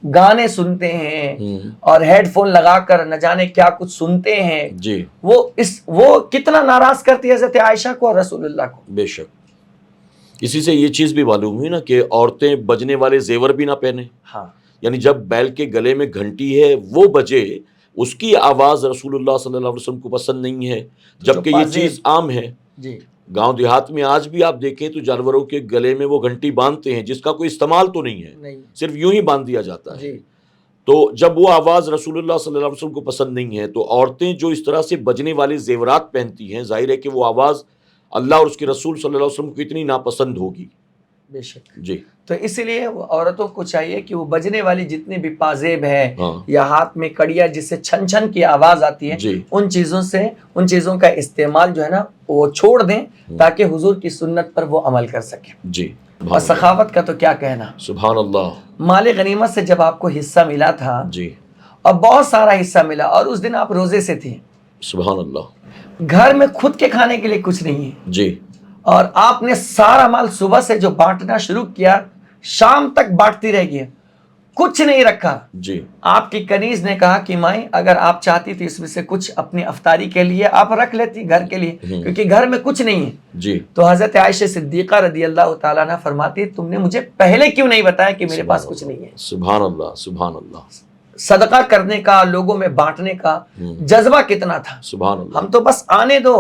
گانے سنتے ہیں اور ہیڈ فون لگا کر نہ جانے کیا کچھ سنتے ہیں، جی وہ کتنا ناراض کرتی ہے حضرت عائشہ کو اور رسول اللہ کو. بے شک. اسی سے یہ چیز بھی معلوم ہوئی نا کہ عورتیں بجنے والے زیور بھی نہ پہنے. ہاں یعنی جب بیل کے گلے میں گھنٹی ہے وہ بجے، اس کی آواز رسول اللہ صلی اللہ علیہ وسلم کو پسند نہیں ہے، جبکہ یہ چیز عام ہے. جی گاؤں دیہات میں آج بھی آپ دیکھیں تو جانوروں کے گلے میں وہ گھنٹی باندھتے ہیں جس کا کوئی استعمال تو نہیں ہے، نہیں صرف یوں ہی باندھ دیا جاتا ہے. جی تو جب وہ آواز رسول اللہ صلی اللہ علیہ وسلم کو پسند نہیں ہے تو عورتیں جو اس طرح سے بجنے والے زیورات پہنتی ہیں، ظاہر ہے کہ وہ آواز اللہ اور اس کے رسول صلی اللہ علیہ وسلم کو اتنی ناپسند ہوگی. بے شک. جی تو اس لیے عورتوں کو چاہیے کہ وہ بجنے والی جتنی بھی پازیب ہے ہاں یا ہاتھ میں کڑیا جس سے چھن چھن کی آواز آتی ہے، جی ان چیزوں کا استعمال جو ہے نا وہ چھوڑ دیں تاکہ حضور کی سنت پر وہ عمل کر سکیں. جی. اور سخاوت کا تو کیا کہنا. سبحان اللہ. مال غنیمت سے جب آپ کو حصہ ملا تھا جی اور بہت سارا حصہ ملا اور اس دن آپ روزے سے تھے، سبحان اللہ. گھر میں خود کے کھانے کے لیے کچھ نہیں ہے، جی اور آپ نے سارا مال صبح سے جو بانٹنا شروع کیا شام تک بانٹتی رہ گئی، کچھ نہیں رکھا. جی آپ کی کنیز نے کہا کہ مائیں اگر آپ چاہتی تھی اس میں سے کچھ اپنی افطاری کے لیے آپ رکھ لیتی گھر کے لیے، کیونکہ گھر میں کچھ نہیں ہے. جی تو حضرت عائشہ صدیقہ رضی اللہ تعالیٰ عنہ فرماتی تم نے مجھے پہلے کیوں نہیں بتایا کہ میرے پاس کچھ نہیں ہے. سبحان اللہ. سبحان اللہ. صدقہ کرنے کا، لوگوں میں بانٹنے کا جذبہ کتنا تھا. سبحان اللہ. ہم تو بس آنے دو،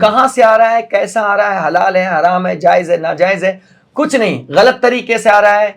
کہاں سے آ رہا ہے، کیسا آ رہا ہے، حلال ہے حرام ہے، جائز ہے ناجائز ہے، کچھ نہیں، غلط طریقے سے آ رہا ہے،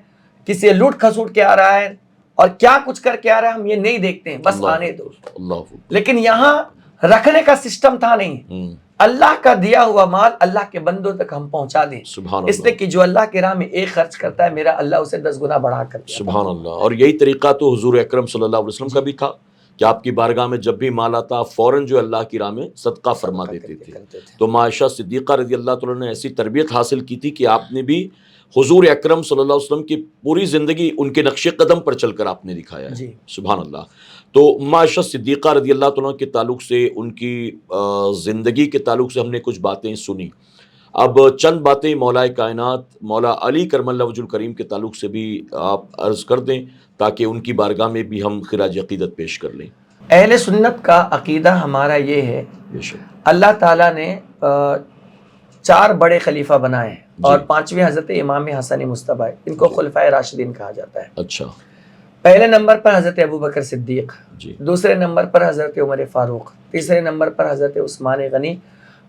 کسی لوٹ کھسوٹ کے آ رہا ہے اور کیا کچھ کر کے آ رہا ہے ہم یہ نہیں دیکھتے ہیں، بس آنے دو. اللہ. لیکن یہاں رکھنے کا سسٹم تھا نہیں. اللہ کا دیا ہوا مال اللہ کے بندوں تک ہم پہنچا دیں، سبحان اس لیے کہ جو اللہ کے راہ میں ایک خرچ کرتا ہے میرا اللہ اسے 10 گنا بڑھا کر دیتا ہے. سبحان اللہ. اور یہی طریقہ تو حضور اکرم صلی اللہ علیہ وسلم کا بھی تھا کہ آپ کی بارگاہ میں جب بھی مال آتا فوراً جو اللہ کی راہ میں صدقہ فرما دیتے تھے. تو عائشہ صدیقہ رضی اللہ تعالیٰ نے ایسی تربیت حاصل کی تھی کہ آپ نے بھی حضور اکرم صلی اللہ علیہ وسلم کی پوری زندگی ان کے نقش قدم پر چل کر آپ نے دکھایا ہے. جی. سبحان اللہ. تو عائشہ صدیقہ رضی اللہ تعالیٰ کے تعلق سے، ان کی زندگی کے تعلق سے ہم نے کچھ باتیں سنی. اب چند باتیں مولا کائنات مولا علی کرم اللہ وجہ الکریم کے تعلق سے بھی آپ عرض کر دیں تاکہ ان کی بارگاہ میں بھی ہم خراج عقیدت پیش کر لیں. اہل سنت کا عقیدہ ہمارا یہ ہے، بے شک. اللہ تعالیٰ نے 4 بڑے خلیفہ بنائے ہیں اور 5ویں حضرت امام حسن مصطفی، ان کو خلفائے راشدین کہا جاتا ہے. اچھا. پہلے نمبر پر حضرت ابوبکر صدیق، جی. دوسرے نمبر پر حضرت عمر فاروق، تیسرے نمبر پر حضرت عثمان غنی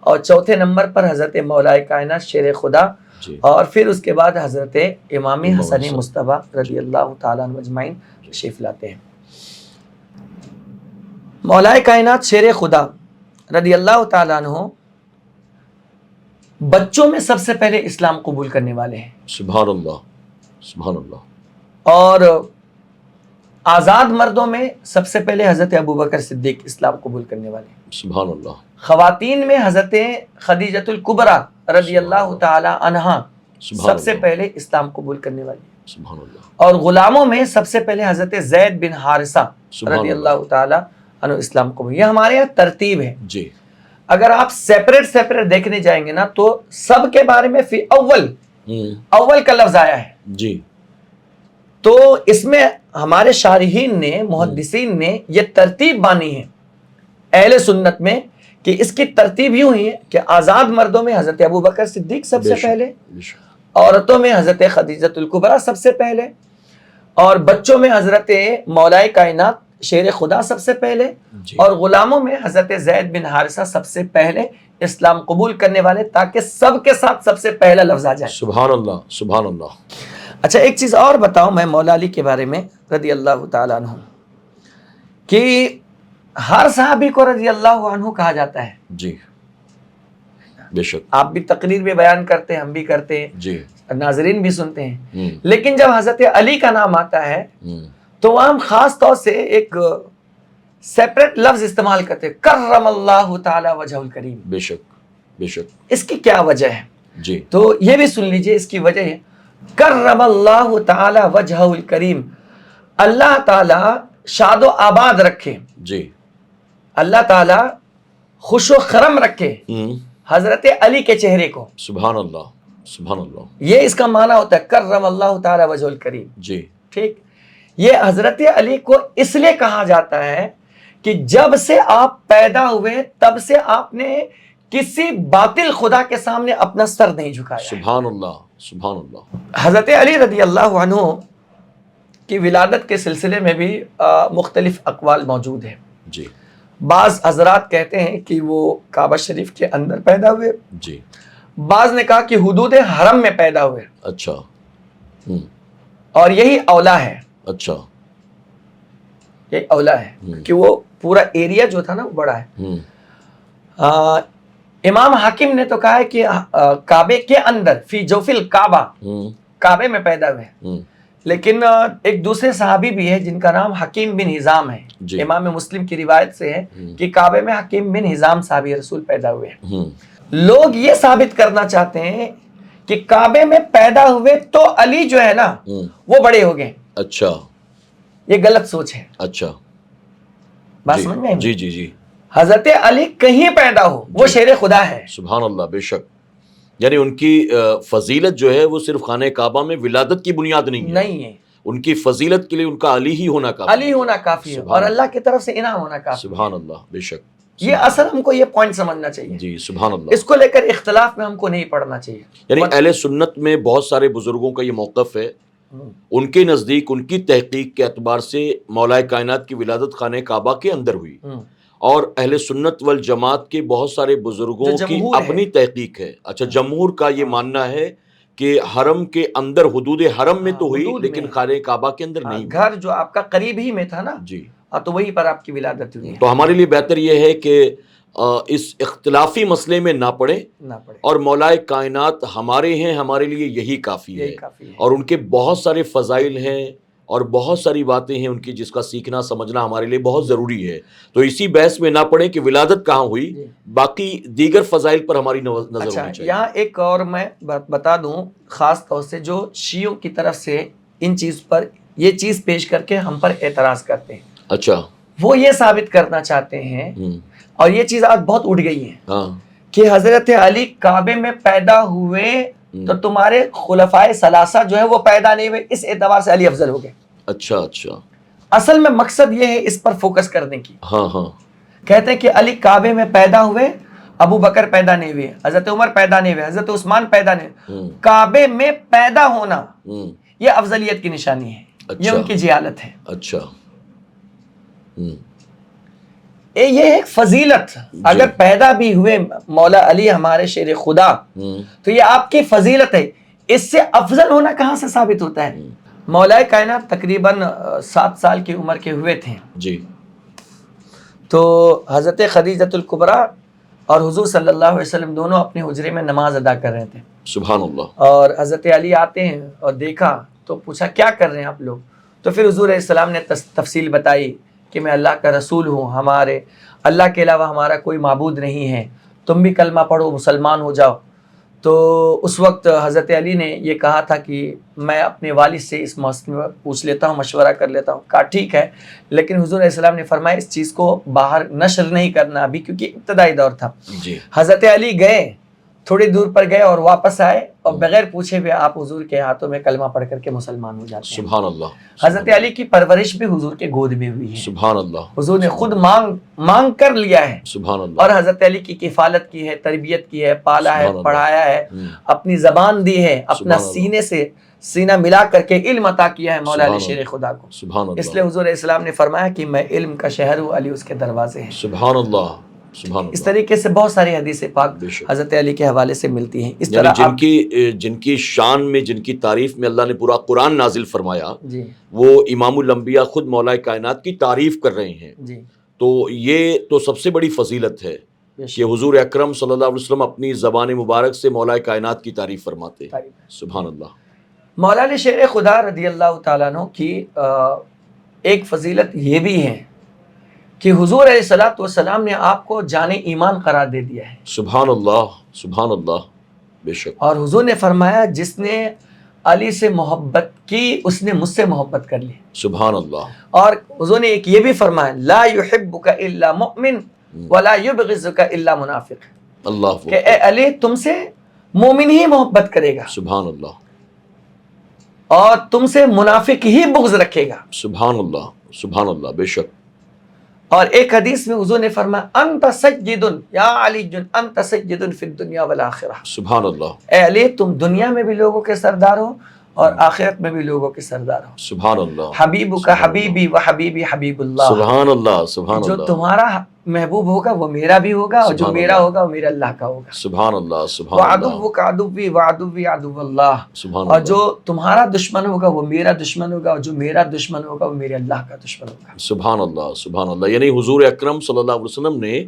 اور چوتھے نمبر پر حضرت مولا کائنات شیر خدا، جی. اور پھر اس کے بعد حضرت امام حسن حسن. مصطفی رضی اللہ تعالیٰ عنہ اجمعین تشریف لاتے ہیں. مولا کائنات شیر خدا رضی اللہ تعالیٰ عنہ بچوں میں سب سے پہلے اسلام قبول کرنے والے ہیں. سبحان اللہ. سبحان اللہ. اور آزاد مردوں میں سب سے پہلے حضرت ابوبکر صدیق اسلام قبول کرنے والے ہیں. سبحان اللہ. خواتین میں حضرت خدیجۃ الکبریٰ رضی اللہ تعالی عنہا سبحان سب سے اللہ. پہلے اسلام قبول کرنے والی ہیں. سبحان اللہ. اور غلاموں میں سب سے پہلے حضرت زید بن حارثہ سبحان رضی اللہ تعالی عنہ اسلام قبول. یہ ہمارے یہاں ترتیب ہے. جی. اگر آپ سیپریٹ دیکھنے جائیں گے نا تو سب کے بارے میں فی اول کا لفظ آیا ہے. جی. تو اس میں ہمارے شارحین نے، محدثین نے یہ ترتیب بانی ہے اہل سنت میں کہ اس کی ترتیب یوں ہی ہے کہ آزاد مردوں میں حضرت ابوبکر صدیق سب سے پہلے، عورتوں میں حضرت خدیجۃ الکبریٰ سب سے پہلے، اور بچوں میں حضرت مولا کائنات شیر خدا سب سے پہلے، جی. اور غلاموں میں حضرت زید بن حارثہ سب سے پہلے اسلام قبول کرنے والے، تاکہ سب کے ساتھ سب سے پہلا لفظ آ جائے. سبحان اللہ. سبحان اللہ. اچھا ایک چیز اور بتاؤں میں مولا علی کے بارے میں رضی اللہ تعالیٰ عنہ، کہ ہر صحابی کو رضی اللہ عنہ کہا جاتا ہے. جی. بے شک. آپ بھی تقریر میں بیان کرتے ہیں، ہم بھی کرتے ہیں، جی. ناظرین بھی سنتے ہیں. لیکن جب حضرت علی کا نام آتا ہے تو وہاں ہم خاص طور سے ایک سیپریٹ لفظ استعمال کرتے ہیں، کرم اللہ تعالی وجہ الکریم. بے شک. بے شک. اس کی کیا وجہ ہے؟ جی. تو یہ بھی سن لیجئے، اس کی وجہ ہے کرم اللہ تعالی وجہ الکریم، اللہ تعالی شاد و آباد رکھے، جی. اللہ تعالی خوش و خرم رکھے حضرت علی کے چہرے کو. سبحان اللہ. سبحان اللہ. یہ اس کا معنی ہوتا ہے کرم اللہ تعالی وجہ الکریم. جی. ٹھیک. یہ حضرت علی کو اس لیے کہا جاتا ہے کہ جب سے آپ پیدا ہوئے تب سے آپ نے کسی باطل خدا کے سامنے اپنا سر نہیں جھکایا. سبحان اللہ سبحان اللہ. حضرت علی رضی اللہ عنہ کی ولادت کے سلسلے میں بھی مختلف اقوال موجود ہیں. جی. بعض حضرات کہتے ہیں کہ وہ کعبہ شریف کے اندر پیدا ہوئے. جی. بعض نے کہا کہ حدود حرم میں پیدا ہوئے. اچھا. اور یہی اولا ہے. اچھا. یہی اولا ہے کہ وہ پورا ایریا جو تھا نا وہ بڑا ہے. امام حاکم نے تو کہا ہے کہ کعبے کے اندر فی جوف الکعبہ کعبے میں پیدا ہوئے. لیکن ایک دوسرے صحابی بھی ہے جن کا نام حکیم بن حزام ہے. جی. امام مسلم کی روایت سے ہے کہ کعبے میں حکیم بن حزام صحابی رسول پیدا ہوئے ہیں. لوگ یہ ثابت کرنا چاہتے ہیں کہ کعبے میں پیدا ہوئے تو علی جو ہے نا وہ بڑے ہو گئے. اچھا. یہ غلط سوچ ہے. اچھا. بات سمجھ میں؟ جی جی جی. حضرت علی کہیں پیدا ہو وہ شیر خدا ہے. سبحان اللہ. بے شک. یعنی ان کی فضیلت جو ہے وہ صرف خانہ کعبہ میں ولادت کی بنیاد نہیں ہے. ان کی فضیلت کے لیے ان کا علی ہی ہونا کافی. علی ہونا کافی ہے اور اللہ کی طرف سے انعام ہونا کافی. سبحان اللہ. بے شک. یہ اصل ہم کو یہ پوائنٹ سمجھنا چاہیے. جی. سبحان اللہ. اس کو لے کر اختلاف میں ہم کو نہیں پڑنا چاہیے. یعنی اہل سنت میں بہت سارے بزرگوں کا یہ موقف ہے. ان کے نزدیک ان کی تحقیق کے اعتبار سے مولا کائنات کی ولادت خانہ کعبہ کے اندر ہوئی. اور اہل سنت والجماعت کے بہت سارے بزرگوں کی اپنی تحقیق ہے. اچھا. جمہور کا یہ ماننا ہے کہ حرم کے اندر حدود حرم میں تو ہوئی لیکن خانہ کعبہ کے اندر نہیں. گھر جو آپ کا قریب ہی میں تھا نا. جی. تو وہیں پر آپ کی ولادت ہوئی. تو ہمارے لیے بہتر یہ ہے کہ اس اختلافی مسئلے میں نہ پڑے اور مولا کائنات ہمارے ہیں ہمارے لیے یہی کافی ہے. اور ان کے بہت سارے فضائل ہیں اور بہت ساری باتیں ہیں ان کی جس کا سیکھنا سمجھنا ہمارے لیے بہت ضروری ہے. تو اسی بحث میں نہ پڑے کہ ولادت کہاں ہوئی. باقی دیگر فضائل پر ہماری نظر ہونی چاہیے. یہاں ایک اور میں بتا دوں خاص طور سے جو شیعوں کی طرف سے ان چیز پر یہ چیز پیش کر کے ہم پر اعتراض کرتے ہیں. اچھا. وہ یہ ثابت کرنا چاہتے ہیں اور یہ چیز آج بہت اٹھ گئی ہے کہ حضرت علی کعبے میں پیدا ہوئے تو تمہارے خلفائے ثلاثہ جو ہے وہ پیدا نہیں ہوئے اس اعتبار سے علی افضل ہو گئے. اچھا. اچھا. اصل میں مقصد یہ ہے اس پر فوکس کرنے کی. ہاں. کہتے ہیں کہ علی کعبے میں پیدا ہوئے ابو بکر پیدا نہیں ہوئے حضرت عمر پیدا نہیں ہوئے حضرت عثمان پیدا نہیں ہوئے. کعبے میں پیدا ہونا یہ افضلیت کی نشانی ہے. یہ ان کی جہالت ہے. اچھا. یہ ایک فضیلت اگر پیدا بھی ہوئے مولا علی ہمارے شیر خدا تو یہ آپ کی فضیلت ہے. اس سے افضل ہونا کہاں سے ثابت ہوتا ہے؟ مولا کائنات تقریباً 7 سال کی عمر کے ہوئے تھے. جی. تو حضرت خدیجۃ الکبریٰ اور حضور صلی اللہ علیہ وسلم دونوں اپنے حجرے میں نماز ادا کر رہے تھے. سبحان اللہ. اور حضرت علی آتے ہیں اور دیکھا تو پوچھا کیا کر رہے ہیں آپ لوگ؟ تو پھر حضور علیہ السلام نے تفصیل بتائی کہ میں اللہ کا رسول ہوں, ہمارے اللہ کے علاوہ ہمارا کوئی معبود نہیں ہے, تم بھی کلمہ پڑھو مسلمان ہو جاؤ. تو اس وقت حضرت علی نے یہ کہا تھا کہ میں اپنے والد سے اس مسئلے میں پوچھ لیتا ہوں, مشورہ کر لیتا ہوں. کہا ٹھیک ہے, لیکن حضور علیہ السلام نے فرمایا اس چیز کو باہر نشر نہیں کرنا ابھی کیونکہ ابتدائی دور تھا. جی. حضرت علی گئے, تھوڑی دور پر گئے اور واپس آئے اور بغیر پوچھے ہوئے آپ حضور کے ہاتھوں میں کلمہ پڑھ کر کے مسلمان ہو جاتے ہیں. سبحان اللہ. حضرت علی کی پرورش بھی حضور کے گود میں ہوئی ہے. سبحان اللہ. حضور نے خود مانگ کر لیا ہے. سبحان اللہ. اور حضرت علی کی کفالت کی ہے, تربیت کی ہے, پالا ہے, پڑھایا ہے, اپنی زبان دی ہے, اپنا سینے سے سینہ ملا کر کے علم عطا کیا ہے مولا علی شیر خدا کو. سبحان اللہ. اس لیے حضور علیہ السلام نے فرمایا کہ میں علم کا شہر ہوں, علی اس کے دروازے ہیں. سبحان اللہ. سبحان اللہ. اس طریقے سے بہت ساری حدیث پاک حضرت علی کے حوالے سے ملتی ہیں. اس یعنی طرح جن کی شان میں جن کی تعریف میں اللہ نے پورا قرآن نازل فرمایا جی وہ امام الانبیاء خود مولا کائنات کی تعریف کر رہے ہیں. جی. تو یہ تو سب سے بڑی فضیلت ہے کہ حضور اکرم صلی اللہ علیہ وسلم اپنی زبان مبارک سے مولا کائنات کی تعریف فرماتے. سبحان اللہ. مولا علی شیر خدا رضی اللہ تعالیٰ عنہ کی ایک فضیلت یہ بھی ہے کہ حضور علیہ الصلوۃ والسلام نے آپ کو جان ایمان قرار دے دیا ہے. سبحان اللہ. سبحان اللہ. بے شک. اور حضور نے فرمایا جس نے علی سے محبت کی اس نے مجھ سے محبت کر لی. سبحان اللہ. اور حضور نے ایک یہ بھی فرمایا لا یحبک الا مؤمن ولا یبغضک الا منافق. اللہ. کہ اے علی تم سے مومن ہی محبت کرے گا. سبحان اللہ. اور تم سے منافق ہی بغض رکھے گا. سبحان اللہ بے شک. اور ایک حدیث میں حضور نے فرمایا انت سجد یا علی انت سجد فی الدنیا والآخرہ. سبحان اللہ. اے علی تم دنیا میں بھی لوگوں کے سردار ہو اور آخرت میں بھی لوگوں کے سردار ہو. سبحان اللہ. حبیبک حبیبی و حبیبی حبیب اللہ. سبحان اللہ. سبحان جو اللہ. تمہارا محبوب ہوگا وہ میرا بھی ہوگا اور جو سبحان میرا اللہ. ہوگا وہ میرا اللہ کا ہوگا. سبحان اللہ. سبحان اللہ. وعدوک عدوی وعدوی عدو اللہ. سبحان اور اللہ. جو تمہارا دشمن ہوگا وہ میرا دشمن ہوگا اور جو میرا دشمن ہوگا وہ میرے اللہ کا دشمن ہوگا. سبحان اللہ. سبحان اللہ. یعنی حضور اکرم صلی اللہ علیہ وسلم نے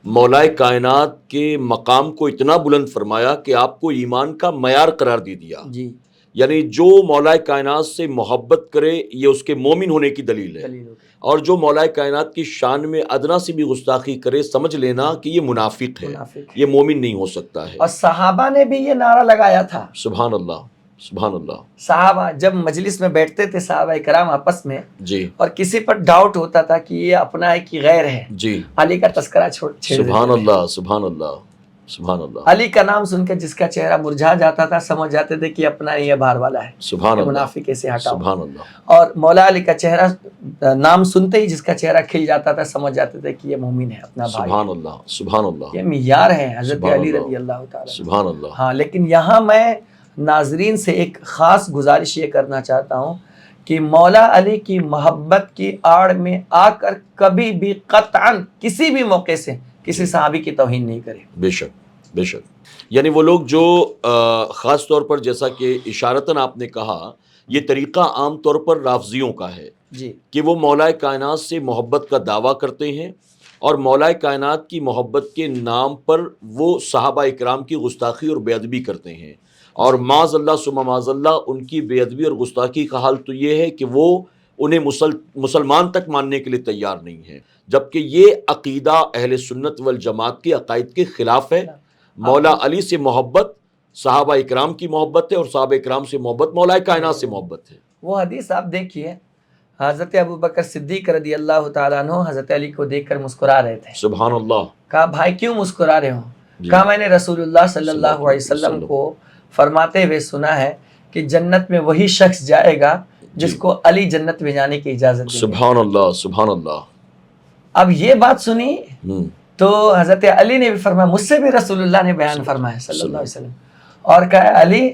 مولائے کائنات کے مقام کو اتنا بلند فرمایا کہ آپ کو ایمان کا معیار قرار دے دیا. جی یعنی جو مولائے کائنات سے محبت کرے یہ اس کے مومن ہونے کی دلیل ہے، دلیل ہوگی. اور جو مولائے کائنات کی شان میں ادنا سی بھی گستاخی کرے سمجھ لینا کہ یہ منافق ہے، منافق. یہ مومن نہیں ہو سکتا ہے. اور صحابہ نے بھی یہ نعرہ لگایا تھا. سبحان اللہ. سبحان اللہ. صحابہ جب مجلس میں بیٹھتے تھے صحابہ کرام آپس میں جی اور کسی پر ڈاؤٹ ہوتا تھا کہ یہ اپنا ہے کہ غیر ہے، جی. علی کا تذکرہ چھیڑ دیتے سبحان تھے. اللہ. سبحان اللہ. سبحان اللہ. علی کا نام سن کے جس کا چہرہ مرجھا جاتا تھا سمجھ جاتے تھے کہ یہ اپنا نہیں، یہ باہر والا ہے، سبحان یہ اللہ. منافق سے ہٹاؤ. سبحان اللہ. اور مولا علی کا چہرہ نام سنتے ہی جس کا چہرہ کھل جاتا تھا سمجھ جاتے تھے کہ یہ مومن ہے، اپنا بھائی. سبحان اللہ. سبحان اللہ. یہ معیار ہے حضرت سبحان علی اللہ. رضی اللہ تعالی. سبحان اللہ. ہاں لیکن یہاں میں ناظرین سے ایک خاص گزارش یہ کرنا چاہتا ہوں کہ مولا علی کی محبت کی آڑ میں آ کر کبھی بھی قطعاً کسی بھی موقع سے کسی صحابی کی توہین نہیں کرے. بے شک بے شک. یعنی وہ لوگ جو خاص طور پر جیسا کہ اشارتاً آپ نے کہا یہ طریقہ عام طور پر رافضیوں کا ہے جی کہ وہ مولائے کائنات سے محبت کا دعویٰ کرتے ہیں اور مولائے کائنات کی محبت کے نام پر وہ صحابہ اکرام کی گستاخی اور بے ادبی کرتے ہیں، اور معاذ اللہ ثم معاذ اللہ ان کی بے ادبی اور گستاخی کا حال تو یہ ہے کہ وہ انہیں مسلمان تک ماننے کے لیے تیار نہیں ہیں، جبکہ یہ عقیدہ اہل سنت والجماعت کے عقائد کے خلاف ہے. مولا علی سے محبت صحابہ اکرام کی محبت ہے اور صحابہ اکرام سے محبت مولائے کائنات سے محبت ہے. وہ حدیث آپ دیکھیے، حضرت ابو بکر صدیق رضی اللہ تعالیٰ عنہ حضرت علی کو دیکھ کر مسکرا رہے تھے. سبحان اللہ. کہا بھائی کیوں مسکرا رہے ہو؟ جی. کہا میں نے رسول اللہ صلی اللہ علیہ وسلم کو فرماتے ہوئے سنا ہے کہ جنت میں وہی شخص جائے گا جس جی. کو علی جنت میں جانے کی اجازت دے. سبحان اللہ. سبحان اللہ. اب یہ بات سنی ہم. تو حضرت علی نے بھی فرمایا، مجھ سے بھی رسول اللہ نے بیان فرمایا صلی اللہ علیہ وسلم، اور کہا علی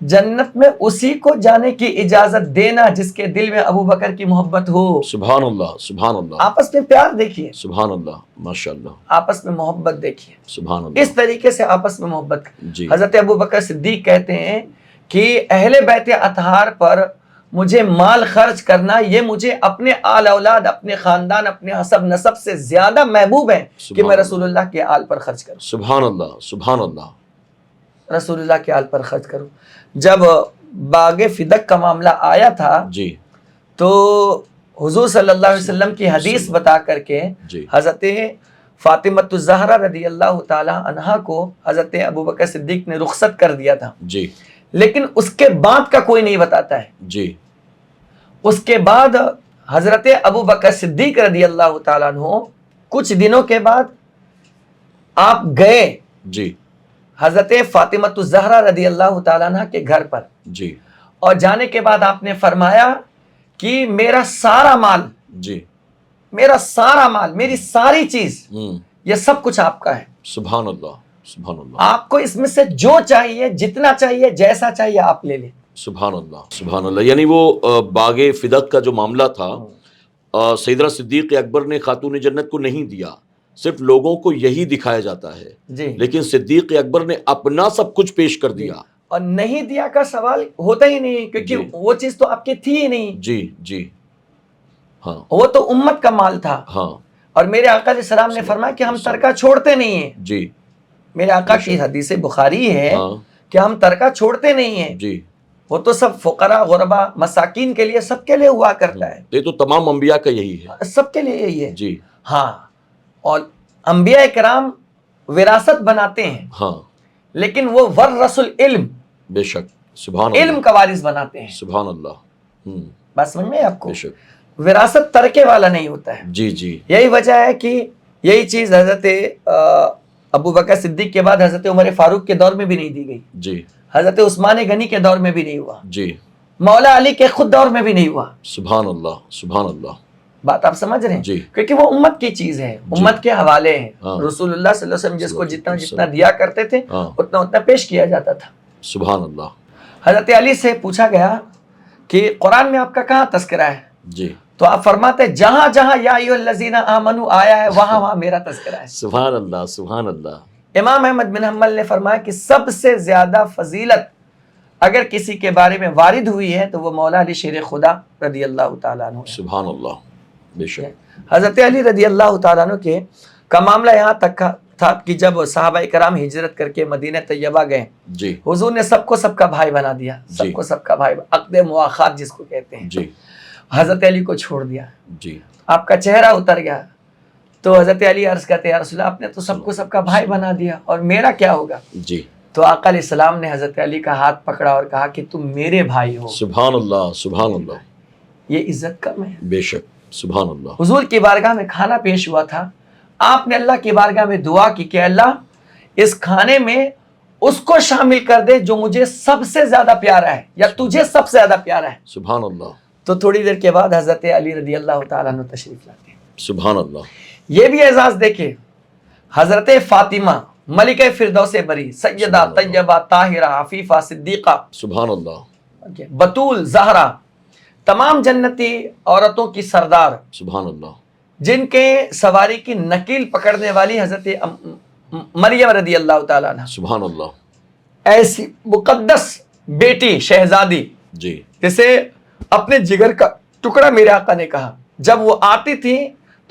جنت میں اسی کو جانے کی اجازت دینا جس کے دل میں ابو بکر کی محبت ہو. سبحان اللہ. سبحان اللہ. آپس میں پیار دیکھیے، سبحان اللہ. ماشاء اللہ. آپس میں محبت دیکھیے، سبحان اللہ. اس طریقے سے آپس میں محبت. جی. حضرت ابو بکر صدیق کہتے ہیں کہ اہل بیت اطہار پر مجھے مال خرچ کرنا یہ مجھے اپنے آل اولاد، اپنے خاندان، اپنے حسب نسب سے زیادہ محبوب ہے کہ میں رسول اللہ کے آل پر خرچ کروں. سبحان اللہ. سبحان اللہ. رسول اللہ کے آل پر خرچ کروں. جب باغ فدق کا معاملہ آیا تھا جی تو حضور صلی اللہ علیہ وسلم کی حدیث بتا کر کے جی. حضرت فاطمۃ الزہرا رضی اللہ تعالی عنہا کو حضرت ابو بکر صدیق نے رخصت کر دیا تھا، جی لیکن اس کے بعد کا کوئی نہیں بتاتا ہے. جی. اس کے بعد حضرت ابو بکر صدیق رضی اللہ تعالیٰ عنہ کچھ دنوں کے بعد آپ گئے جی حضرت فاطمۃ الزہرا رضی اللہ تعالیٰ عنہ کے گھر پر، جی اور جانے کے بعد آپ نے فرمایا کہ میرا سارا مال، جی. میرا سارا مال، میری ساری چیز، ہم. یہ سب کچھ آپ کا ہے. سبحان اللہ. سبحان اللہ. آپ کو اس میں سے جو چاہیے، جتنا چاہیے، جیسا چاہیے آپ لے لیں. سبحان اللہ. سبحان اللہ. یعنی وہ باغ فدق کا جو معاملہ تھا سیدنا صدیق اکبر نے خاتون جنت کو نہیں دیا، صرف لوگوں کو یہی دکھایا جاتا ہے، جی، لیکن صدیق اکبر نے اپنا سب کچھ پیش کر دیا. اور نہیں دیا کا سوال ہوتا ہی نہیں کیونکہ جی. وہ چیز تو آپ کی تھی ہی نہیں. جی جی. ہاں وہ تو امت کا مال تھا. ہاں. اور میرے آقا علیہ السلام نے فرمایا کہ ہم ترکہ چھوڑتے نہیں ہیں. جی. میرے آقا کی حدیث بخاری ہے ہاں. کہ ہم ترکہ چھوڑتے نہیں ہیں. جی. وہ تو سب فقراء، غربا، مساکین کے لیے، سب کے لیے ہوا کرتا ہے. یہ تو تمام انبیاء کا یہی ہے. سب کے لیے یہی ہے. جی. ہاں. اور انبیاء کرام وراثت بناتے ہیں، ہاں. لیکن وہ ورث العلم، بے شک. سبحان اللہ. علم کا وارث بناتے ہیں. سبحان اللہ. ہم. بات سمجھ میں آپ کو؟ بے شک. وراثت ترکے والا نہیں ہوتا ہے. جی جی. یہی وجہ ہے کہ یہی چیز حضرت ابو بکر صدیق کے بعد حضرت عمر فاروق کے دور میں بھی نہیں دی گئی، جی حضرت عثمان غنی کے دور میں بھی نہیں ہوا. جی. مولا علی کے خود دور میں بھی نہیں ہوا. سبحان اللہ سبحان اللہ. بات آپ سمجھ رہے ہیں؟ جی. کیونکہ وہ امت کی چیز ہے، امت کے حوالے ہیں. ہاں. رسول اللہ صلی اللہ علیہ وسلم جس کو جتنا دیا کرتے تھے اتنا پیش کیا جاتا تھا. سبحان اللہ. حضرت علی سے پوچھا گیا کہ قرآن میں آپ کا کہاں تذکرہ ہے؟ جی. تو آپ فرماتے ہیں جہاں جہاں یا ایھا الذین آمنوا آیا ہے وہاں وہاں میرا تذکرہ ہے. سبحان اللہ سبحان اللہ. امام احمد بن حنبل نے فرمایا کہ سب سے زیادہ فضیلت اگر کسی کے بارے میں وارد ہوئی ہے تو وہ مولا علی شیر خدا رضی اللہ تعالیٰ عنہ ہے. سبحان اللہ. بے شک. حضرت علی رضی اللہ تعالیٰ عنہ کے کا معاملہ یہاں تک تھا کہ جب صحابہ کرام ہجرت کر کے مدینہ طیبہ گئے، جی. حضور نے سب کو سب کا بھائی بنا دیا، سب کو سب کا بھائی، عقد مواخات جس کو کہتے ہیں. جی. حضرت علی کو چھوڑ دیا. جی. آپ کا چہرہ اتر گیا تو حضرت علی عرض کرتے یا رسول اللہ آپ نے تو سب کو سب کا بھائی بنا دیا اور میرا کیا ہوگا؟ جی. تو آقا علیہ السلام نے حضرت علی کا ہاتھ پکڑا اور کہا کہ تم میرے بھائی ہو. سبحان اللہ سبحان اللہ. یہ عزت کم ہے. بے شک. سبحان اللہ. حضور کی بارگاہ میں کھانا پیش ہوا تھا، آپ نے اللہ کی بارگاہ میں دعا کی کہ اللہ اس کھانے میں اس کو شامل کر دے جو مجھے سب سے زیادہ پیارا ہے یا تجھے سب سے زیادہ پیارا ہے. سبحان اللہ. تو تھوڑی دیر کے بعد حضرت علی رضی اللہ تعالیٰ عنہ تشریف لاتے ہیں. سبحان اللہ. یہ بھی اعزاز دیکھیں، حضرت فاطمہ ملکہ فردوس بری، سیدہ طیبہ طاہرہ عفیفہ صدیقہ، سبحان اللہ. بطول زہرا، تمام جنتی عورتوں کی سردار، سبحان اللہ. جن کے سواری کی نکیل پکڑنے والی حضرت مریم رضی اللہ تعالیٰ عنہ، سبحان اللہ. ایسی مقدس بیٹی شہزادی جی. جسے اپنے جگر کا ٹکڑا میرے آقا نے کہا. جب وہ آتی تھی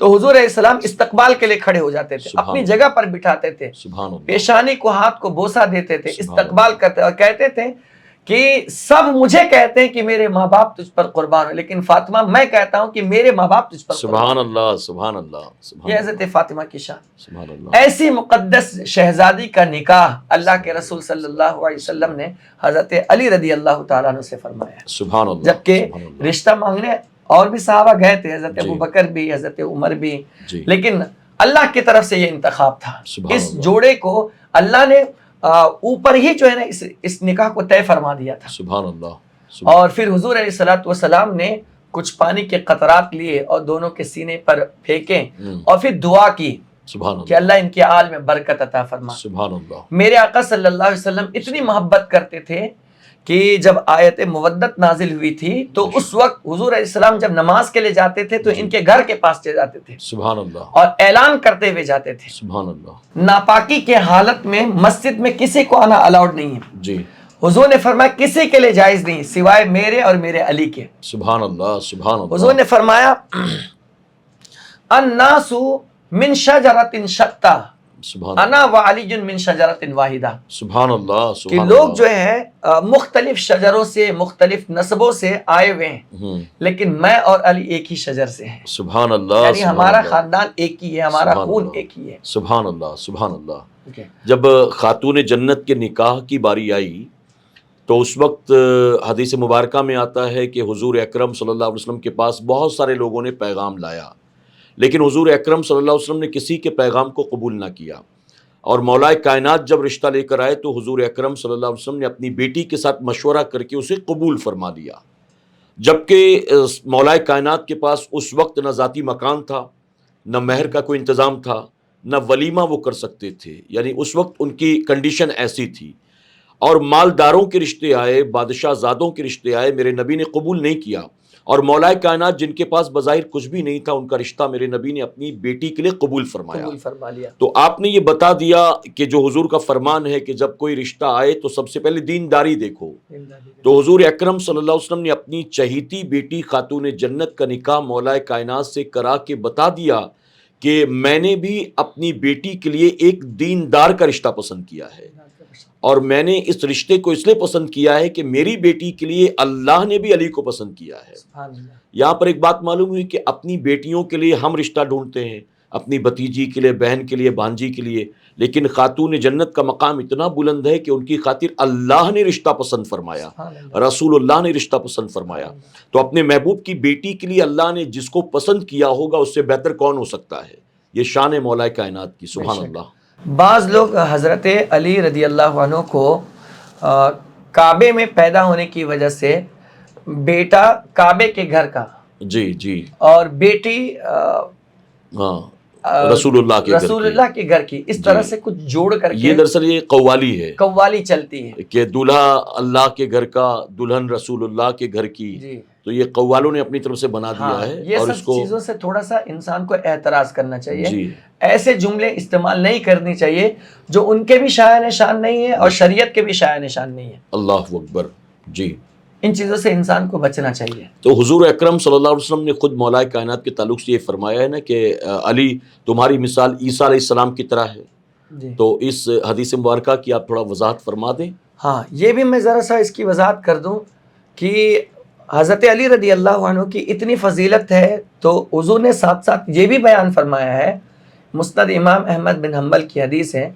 تو حضور علیہ السلام استقبال کے لیے کھڑے ہو جاتے تھے، اپنی جگہ پر بٹھاتے تھے، سبحان اللہ. پیشانی کو ہاتھ کو بوسہ دیتے تھے، سبحان استقبال کرتے اور کہتے تھے کہ سب مجھے کہتے ہیں کہ میرے ماں باپ تجھ پر قربان ہو، لیکن فاطمہ میں کہتا ہوں کہ میرے ماں باپ تجھ پر قربان ہو. سبحان اللہ سبحان اللہ. سبحان یہ حضرت فاطمہ کی شان. سبحان اللہ. ایسی مقدس شہزادی کا نکاح اللہ کے رسول صلی اللہ علیہ وسلم نے حضرت علی رضی اللہ تعالیٰ عنہ سے فرمایا. سبحان اللہ. جبکہ سبحان اللہ. رشتہ مانگنے اور بھی صحابہ گئے تھے، حضرت جی. ابو بکر بھی، حضرت عمر بھی، جی. لیکن اللہ کی طرف سے یہ انتخاب تھا. سبحان اس اللہ. جوڑے کو اللہ نے اوپر ہی جو ہے نا اس نکاح کو طے فرما دیا تھا. سبحان اللہ. سبحان اور پھر حضور علیہ الصلوۃ والسلام نے کچھ پانی کے قطرات لیے اور دونوں کے سینے پر پھینکے اور پھر دعا کی سبحان کہ اللہ. اللہ ان کے آل میں برکت عطا فرما. سبحان اللہ. میرے آقا صلی اللہ علیہ وسلم اتنی محبت کرتے تھے کہ جب آیت مودت نازل ہوئی تھی تو اس وقت حضور علیہ السلام جب نماز کے لیے جاتے تھے تو ان کے گھر کے پاس چلے جاتے تھے سبحان اللہ. اور اعلان کرتے ہوئے جاتے تھے. سبحان اللہ. ناپاکی کے حالت میں مسجد میں کسی کو آنا الاؤڈ نہیں ہے. جی. حضور نے فرمایا کسی کے لیے جائز نہیں سوائے میرے اور میرے علی کے. سبحان اللہ. سبحان اللہ. حضور نے فرمایا الناس من شجرۃ شتیٰ سبحان انا وعلی من شجرۃ واحدہ. سبحان اللہ. کہ سبحان لوگ اللہ. جو ہیں مختلف شجروں سے مختلف نسبوں سے آئے ہوئے ہیں لیکن میں اور علی ایک ہی شجر سے ہیں. سبحان اللہ. یعنی سبحان ہمارا اللہ. خاندان ایک ہی ہے، ہمارا سبحان خون اللہ. ایک ہی ہے. سبحان اللہ. سبحان اللہ. Okay. جب خاتون جنت کے نکاح کی باری آئی تو اس وقت حدیث مبارکہ میں آتا ہے کہ حضور اکرم صلی اللہ علیہ وسلم کے پاس بہت سارے لوگوں نے پیغام لایا، لیکن حضور اکرم صلی اللہ علیہ وسلم نے کسی کے پیغام کو قبول نہ کیا. اور مولا کائنات جب رشتہ لے کر آئے تو حضور اکرم صلی اللہ علیہ وسلم نے اپنی بیٹی کے ساتھ مشورہ کر کے اسے قبول فرما لیا. جبکہ مولا کائنات کے پاس اس وقت نہ ذاتی مکان تھا، نہ مہر کا کوئی انتظام تھا، نہ ولیمہ وہ کر سکتے تھے. یعنی اس وقت ان کی کنڈیشن ایسی تھی. اور مالداروں کے رشتے آئے، بادشاہ زادوں کے رشتے آئے، میرے نبی نے قبول نہیں کیا. اور مولا کائنات جن کے پاس بظاہر کچھ بھی نہیں تھا، ان کا رشتہ میرے نبی نے اپنی بیٹی کے لیے قبول فرمایا. قبول فرما لیا. تو آپ نے یہ بتا دیا کہ جو حضور کا فرمان ہے کہ جب کوئی رشتہ آئے تو سب سے پہلے دینداری دیکھو. تو حضور اکرم صلی اللہ علیہ وسلم نے اپنی چہیتی بیٹی خاتون جنت کا نکاح مولا کائنات سے کرا کے بتا دیا کہ میں نے بھی اپنی بیٹی کے لیے ایک دیندار کا رشتہ پسند کیا ہے، اور میں نے اس رشتے کو اس لیے پسند کیا ہے کہ میری بیٹی کے لیے اللہ نے بھی علی کو پسند کیا ہے. یہاں پر ایک بات معلوم ہوئی کہ اپنی بیٹیوں کے لیے ہم رشتہ ڈھونڈتے ہیں، اپنی بھتیجی کے لیے، بہن کے لیے، بھانجی کے لیے، لیکن خاتون جنت کا مقام اتنا بلند ہے کہ ان کی خاطر اللہ نے رشتہ پسند فرمایا، رسول اللہ نے رشتہ پسند فرمایا. تو اپنے محبوب کی بیٹی کے لیے اللہ نے جس کو پسند کیا ہوگا اس سے بہتر کون ہو سکتا ہے. یہ شان ہے مولا کائنات کی. سبحان اللہ. بعض لوگ حضرت علی رضی اللہ عنہ کو کعبے میں پیدا ہونے کی وجہ سے بیٹا کعبے کے گھر کا جی جی اور بیٹی ہاں رسول اللہ کے رسول اللہ کے گھر کی، اس طرح سے کچھ جوڑ کر کے یہ دراصل یہ قوالی ہے قوالی چلتی ہے کہ دولہا اللہ کے گھر کا، دلہن رسول اللہ کے گھر کی. جی. تو یہ قوالوں نے اپنی طرف سے بنا دیا ہاں، ہے. یہ اور سب اس کو چیزوں سے تھوڑا سا انسان کو اعتراض کرنا چاہیے. جی ایسے جملے استعمال نہیں کرنی چاہیے جو ان کے بھی شایع نشان نہیں ہے اور شریعت کے بھی شایع نشان نہیں ہے. اللہ اکبر. جی ان چیزوں سے انسان کو بچنا چاہیے. تو حضور اکرم صلی اللہ علیہ وسلم نے خود مولا کائنات کے تعلق سے یہ فرمایا ہے نا کہ علی تمہاری مثال عیسیٰ علیہ السلام کی طرح ہے. جی. تو اس حدیث مبارکہ کی آپ تھوڑا وضاحت فرما دیں. ہاں، یہ بھی میں ذرا سا اس کی وضاحت کر دوں کہ حضرت علی رضی اللہ عنہ کی اتنی فضیلت ہے تو حضور نے ساتھ ساتھ یہ بھی بیان فرمایا ہے، مسند امام احمد بن حنبل کی حدیث ہے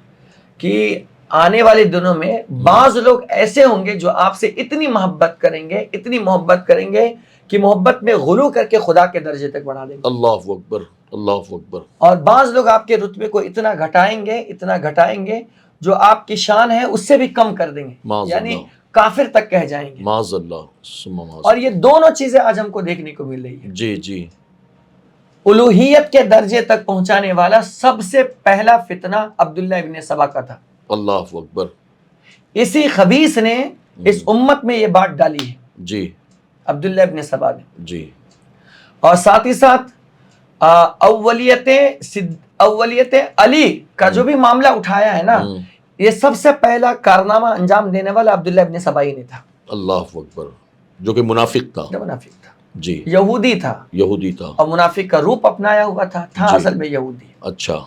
کہ آنے والے دنوں میں بعض لوگ ایسے ہوں گے جو آپ سے اتنی محبت کریں گے، اتنی محبت کریں گے کہ محبت میں غلو کر کے خدا کے درجے تک بڑھا دیں گے. اللہ اکبر. اللہ اکبر. اور بعض لوگ آپ کے رتبے کو اتنا گھٹائیں گے جو آپ کی شان ہے اس سے بھی کم کر دیں گے، یعنی کافر تک کہہ جائیں گے. معاذ اللہ. اور یہ دونوں چیزیں آج ہم کو دیکھنے کو مل رہی ہے. جی جی. الوہیت کے درجے تک پہنچانے والا سب سے پہلا فتنہ عبداللہ ابن سبا کا تھا. اللہ اکبر. اسی خبیث نے اس امت میں یہ بات ڈالی ہے. جی. عبداللہ ابن سبا نے. جی. اور ساتھ ہی ساتھ اولیت علی کا جو بھی معاملہ اٹھایا ہے نا، یہ سب سے پہلا کارنامہ انجام دینے والا عبداللہ ابن سبائی نے تھا. اللہ اکبر. جو کہ منافق تھا. جو منافق تھا. جی. یہودی تھا. یہودی تھا. اور منافق کا روپ اپنایا ہوا تھا جی. اصل میں یہودی. اچھا.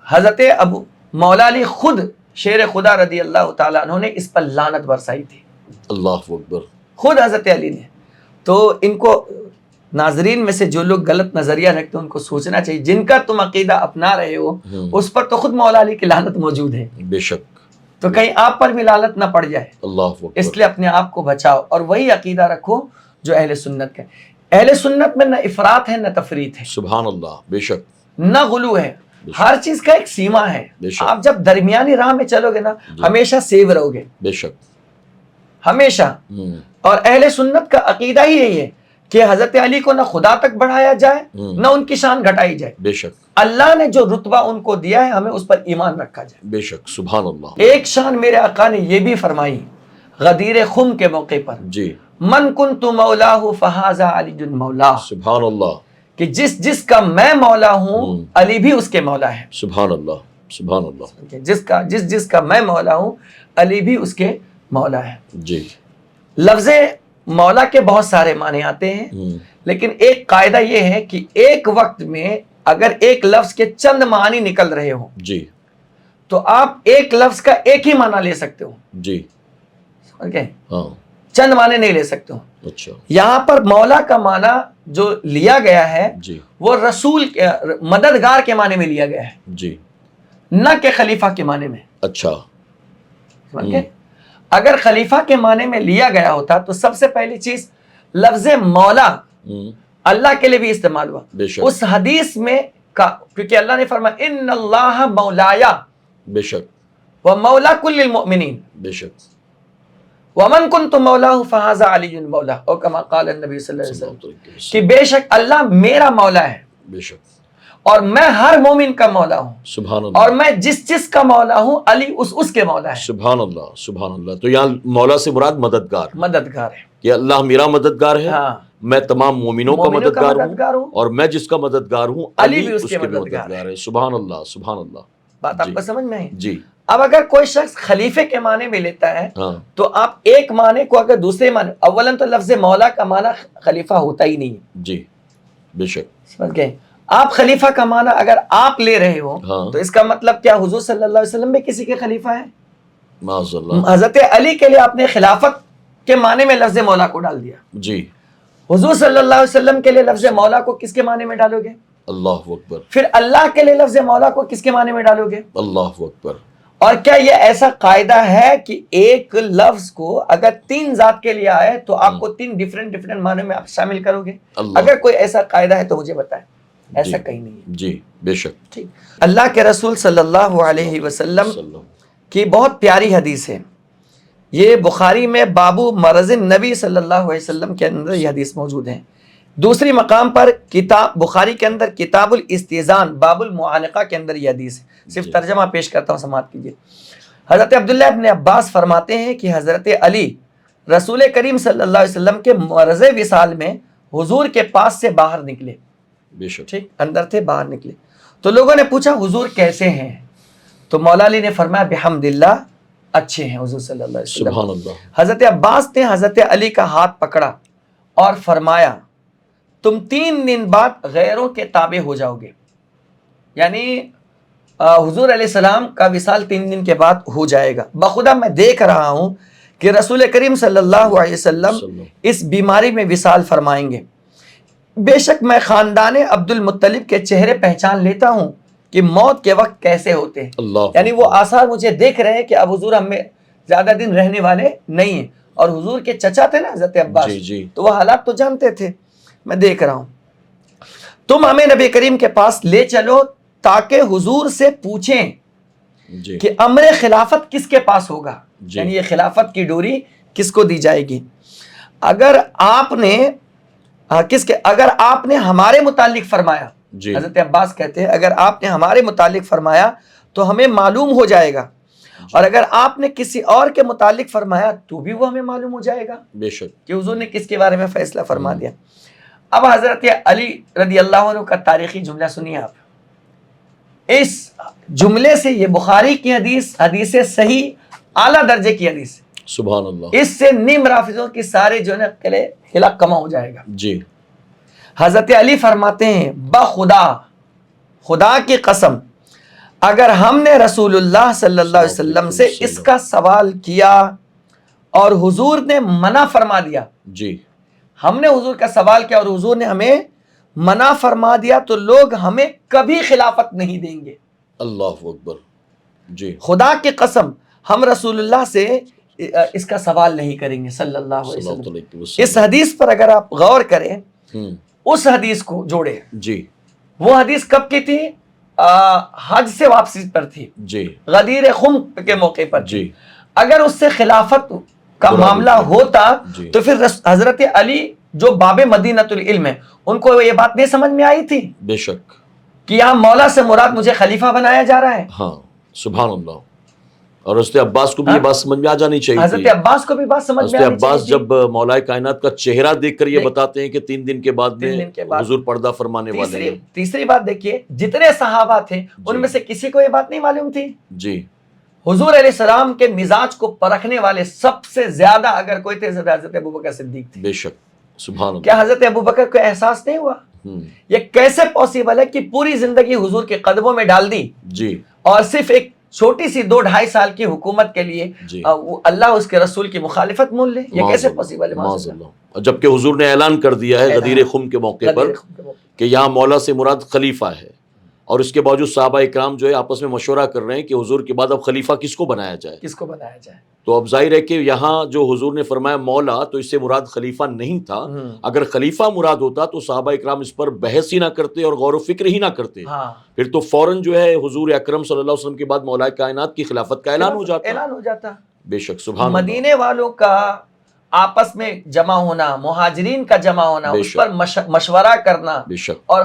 حضرت ابو مولا علی خود شیر خدا رضی اللہ تعالیٰ عنہ نے اس پر لعنت برسائی تھی. اللہ اکبر. خود حضرت علی نے. تو ان کو ناظرین میں سے جو لوگ غلط نظریہ رکھتے ہیں ان کو سوچنا چاہیے، جن کا تم عقیدہ اپنا رہے ہو اس پر تو خود مولا علی کی لعنت موجود ہے. بے شک. تو کہیں آپ پر بھی لعنت نہ پڑ جائے. اللہ اکبر. اس لیے اپنے آپ کو بچاؤ اور وہی عقیدہ رکھو جو اہل سنت کا. اہل سنت میں نہ افراط ہے نہ تفریط ہے. سبحان اللہ. بے شک. نہ غلو ہے. ہر چیز کا ایک سیما ہے. آپ جب درمیانی راہ میں چلو گے نا ہمیشہ سیو رہو گے. بے شک. ہمیشہ. اور اہل سنت کا عقیدہ ہی یہی ہے کہ حضرت علی کو نہ خدا تک بڑھایا جائے نہ ان کی شان گھٹائی جائے. بے شک. اللہ نے جو رتبہ ان کو دیا ہے ہمیں اس پر ایمان رکھا جائے. بے شک. سبحان اللہ. ایک شان میرے آقا نے یہ بھی فرمائی غدیر خم کے موقع پر، جی. من کنت مولاہ فہذا علی مولا. سبحان اللہ. کہ جس کا میں مولا ہوں علی بھی اس کے مولا ہے. سبحان اللہ. سبحان اللہ. جس کا میں مولا ہوں علی بھی اس کے مولا ہے. جی. لفظ مولا کے بہت سارے معنی آتے ہیں، لیکن ایک قاعدہ یہ ہے کہ ایک وقت میں اگر ایک لفظ کے چند معنی نکل رہے ہوں جی تو آپ ایک لفظ کا ایک ہی معنی لے سکتے ہو. جی. سمجھ گئے؟ ہاں. چند معنی نہیں لے سکتے ہو. اچھا. یہاں پر مولا کا معنی جو لیا گیا ہے جی. وہ رسول مددگار کے معنی میں لیا گیا ہے، جی. نہ کہ خلیفہ کے معنی میں. اچھا. سمجھ گئے؟ اگر خلیفہ کے معنی میں لیا گیا ہوتا تو سب سے پہلی چیز لفظ مولا اللہ کے لیے بھی استعمال ہوا. بے شک. اس حدیث میں کیونکہ اللہ نے فرمایا ان اللہ مولایا. بے شک. ومولا کل المؤمنین. بے شک. ومن کنت مولاہ فہذا علی مولا، اور کما قال النبی صلی اللہ علیہ وسلم کہ بے شک اللہ میرا مولا ہے. بے شک. اور میں ہر مومن کا مولا ہوں. سبحان اللہ. اور میں جس کا مولا ہوں علی اس کے مولا ہے. سبحان اللہ. سبحان اللہ. تو یہاں مولا سے مراد مددگار ہے کہ اللہ میرا مددگار ہے. ہاں. میں تمام مومنوں کا مددگار ہوں اور میں جس کا مددگار ہوں علی بھی اس کے مددگار ہے. سبحان اللہ. سبحان اللہ. بات آپ کو سمجھ میں آئی؟ جی. اب اگر کوئی شخص خلیفے کے معنی میں لیتا ہے ہاں. تو آپ ایک معنی کو اگر دوسرے معنی، اولاً تو لفظ مولا کا معنی خلیفہ ہوتا ہی نہیں. جی. بے شک. سمجھ گئے؟ آپ خلیفہ کا معنی اگر آپ لے رہے ہو تو اس کا مطلب کیا حضور صلی اللہ علیہ وسلم بھی کسی کے خلیفہ ہیں؟ معاذ اللہ. حضرت علی کے لیے آپ نے خلافت کے معنی میں لفظ مولا کو ڈال دیا. جی. حضور صلی اللہ علیہ وسلم کے لیے لفظ مولا کو کس کے معنی میں ڈالو گے؟ اللہ اکبر. پھر اللہ کے لیے لفظ مولا کو کس کے معنی میں ڈالو گے؟ اللہ اکبر. اور کیا یہ ایسا قاعدہ ہے کہ ایک لفظ کو اگر تین ذات کے لیے آئے تو آپ کو تین ڈیفرنٹ معنی میں آپ شامل کرو گے؟ اگر کوئی ایسا قاعدہ ہے تو مجھے بتائیں. ایسا کہیں نہیں ہے. جی. بے شک. ٹھیک. اللہ کے رسول صلی اللہ علیہ وسلم کی بہت پیاری حدیث ہے. یہ بخاری میں بابو مرض نبی صلی اللہ علیہ وسلم کے اندر یہ حدیث موجود ہے. دوسری مقام پر کتاب بخاری کے اندر کتاب الاستئذان باب المعانقہ کے اندر یہ حدیث ہے. صرف ترجمہ پیش کرتا ہوں، سماعت کیجیے. حضرت عبداللہ ابن عباس فرماتے ہیں کہ حضرت علی رسول کریم صلی اللہ علیہ وسلم کے مرض وصال میں حضور کے پاس سے باہر نکلے. بے شک. ٹھیک، اندر تھے، باہر نکلے. تو لوگوں نے پوچھا حضور کیسے ہیں؟ تو مولا علی نے فرمایا بحمد اللہ، اچھے ہیں حضور صلی اللہ علیہ وسلم. سبحان اللہ. حضرت عباس نے حضرت علی کا ہاتھ پکڑا اور فرمایا تم 3 دن بعد غیروں کے تابع ہو جاؤ گے. یعنی حضور علیہ السلام کا وصال 3 دن کے بعد ہو جائے گا. بخدا میں دیکھ رہا ہوں کہ رسول کریم صلی اللہ علیہ وسلم اس بیماری میں وصال فرمائیں گے. بے شک میں خاندان عبد المطلب کے چہرے پہچان لیتا ہوں کہ موت کے وقت کیسے ہوتے ہیں. اللہ، یعنی وہ آثار مجھے دیکھ رہے ہیں کہ اب حضور ہم میں زیادہ دن رہنے والے نہیں ہیں. اور حضور کے چچا تھے نا حضرت عباس، جی. تو وہ حالات تو جانتے تھے. میں دیکھ رہا ہوں. تم ہمیں نبی کریم کے پاس لے چلو تاکہ حضور سے پوچھیں جی. کہ امر خلافت کس کے پاس ہوگا. جی. یعنی یہ خلافت کی ڈوری کس کو دی جائے گی. اگر آپ نے ہمارے متعلق فرمایا، جی. حضرت عباس کہتے ہیں اگر آپ نے ہمارے متعلق فرمایا تو ہمیں معلوم ہو جائے گا، اور اگر آپ نے کسی اور کے متعلق فرمایا تو بھی وہ ہمیں معلوم ہو جائے گا بے شک. کہ حضور نے کس کے بارے میں فیصلہ فرما دیا. اب حضرت علی رضی اللہ عنہ کا تاریخی جملہ سنیے آپ. اس جملے سے یہ بخاری کی حدیث صحیح اعلیٰ درجے کی حدیث. سبحان اللہ. اس سے نیم رافضوں کی سارے جو ہے قلعہ کما ہو جائے گا. جی. حضرت علی فرماتے ہیں خدا کی قسم اگر ہم نے رسول اللہ صلی اللہ علیہ وسلم سے اس کا سوال کیا اور حضور نے منع فرما دیا، جی. ہم نے حضور کا سوال کیا اور حضور نے ہمیں منع فرما دیا تو لوگ ہمیں کبھی خلافت نہیں دیں گے. اللہ اکبر. جی. خدا کی قسم ہم رسول اللہ سے اس کا سوال نہیں کریں گے صلی اللہ علیہ وسلم. اس حدیث پر اگر آپ غور کریں، اس حدیث کو جوڑے. جی. وہ حدیث کب کی تھی؟ حج سے واپسی پر تھی. جی. غدیر خم کے موقع پر. جی. اگر اس سے خلافت کا معاملہ ہوتا تو پھر حضرت علی جو باب مدینۃ العلم ہے ان کو یہ بات نہیں سمجھ میں آئی تھی بے شک کہ یہاں مولا سے مراد مجھے خلیفہ بنایا جا رہا ہے. ہاں سبحان اللہ. اور حضرت عباس کو بھی یہ بات سمجھ میں آ جانی چاہیے. حضرت عباس کو بھی بات سمجھ میں آنی چاہیے. حضرت عباس جب مولا کائنات کا چہرہ دیکھ کر یہ بتاتے ہیں کہ 3 دن کے بعد میں حضور پردہ فرمانے والے ہیں. تیسری بات دیکھیے، جتنے صحابہ تھے ان میں سے کسی کو یہ بات نہیں معلوم تھی. جی. حضور علیہ السلام کے مزاج کو پرکھنے والے سب سے زیادہ اگر کوئی تھے حضرت ابوبکر صدیق تھے. بے شک سبحان اللہ. کیا حضرت ابوبکر کو احساس نہیں ہوا؟ یہ کیسے پوسیبل ہے کہ پوری زندگی حضور کے قدموں میں ڈال دی، جی، اور صرف ایک چھوٹی سی 2-2.5 سال کی حکومت کے لیے اللہ اس کے رسول کی مخالفت مول لے؟ یہ کیسے پوسیبل ہے؟ معاذ اللہ. جبکہ حضور نے اعلان کر دیا ہے غدیر خم کے موقع پر کہ یہاں مولا سے مراد خلیفہ ہے، اور اس کے باوجود صحابہ اکرام جو ہے آپس میں مشورہ کر رہے ہیں کہ حضور کے بعد اب خلیفہ کس کو بنایا جائے. تو اب ظاہر ہے کہ یہاں جو حضور نے فرمایا مولا، تو اس سے مراد خلیفہ نہیں تھا. اگر خلیفہ مراد ہوتا تو صحابہ اکرام اس پر بحث ہی نہ کرتے اور غور و فکر ہی نہ کرتے. پھر تو فوراً جو ہے حضور اکرم صلی اللہ علیہ وسلم کے بعد مولا کائنات کی خلافت کا اعلان ہو جاتا. بے شک سبحان اللہ. مدینے والوں کا آپس میں جمع ہونا، مہاجرین کا جمع ہونا، اس پر مشورہ کرنا اور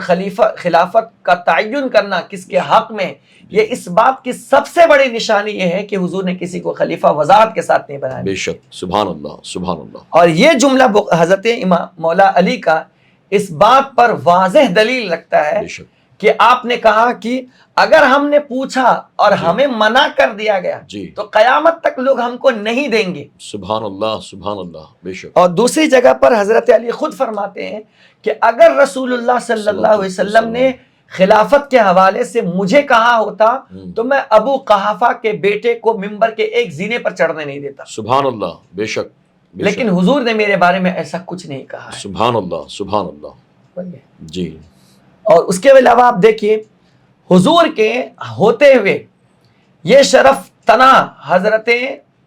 خلافت کا تعین کرنا کس کے حق میں، یہ اس بات کی سب سے بڑی نشانی یہ ہے کہ حضور نے کسی کو خلیفہ وضاحت کے ساتھ نہیں بنایا. بے شک سبحان اللہ سبحان اللہ. اور یہ جملہ حضرت امام مولا علی کا اس بات پر واضح دلیل رکھتا ہے کہ آپ نے کہا کہ اگر ہم نے پوچھا اور ہمیں منع کر دیا گیا تو قیامت تک لوگ ہم کو نہیں دیں گے. سبحان اللہ سبحان اللہ. بے شک. اور دوسری جگہ پر حضرت علی خود فرماتے ہیں کہ اگر رسول اللہ صلی اللہ علیہ وسلم نے خلافت کے حوالے سے مجھے کہا ہوتا تو میں ابو قحافہ کے بیٹے کو ممبر کے ایک زینے پر چڑھنے نہیں دیتا. سبحان اللہ. بے شک. لیکن حضور نے میرے بارے میں ایسا کچھ نہیں کہا. سبحان اللہ سبحان اللہ. جی. اور اس کے علاوہ آپ دیکھیے حضور کے ہوتے ہوئے یہ شرف تنا حضرت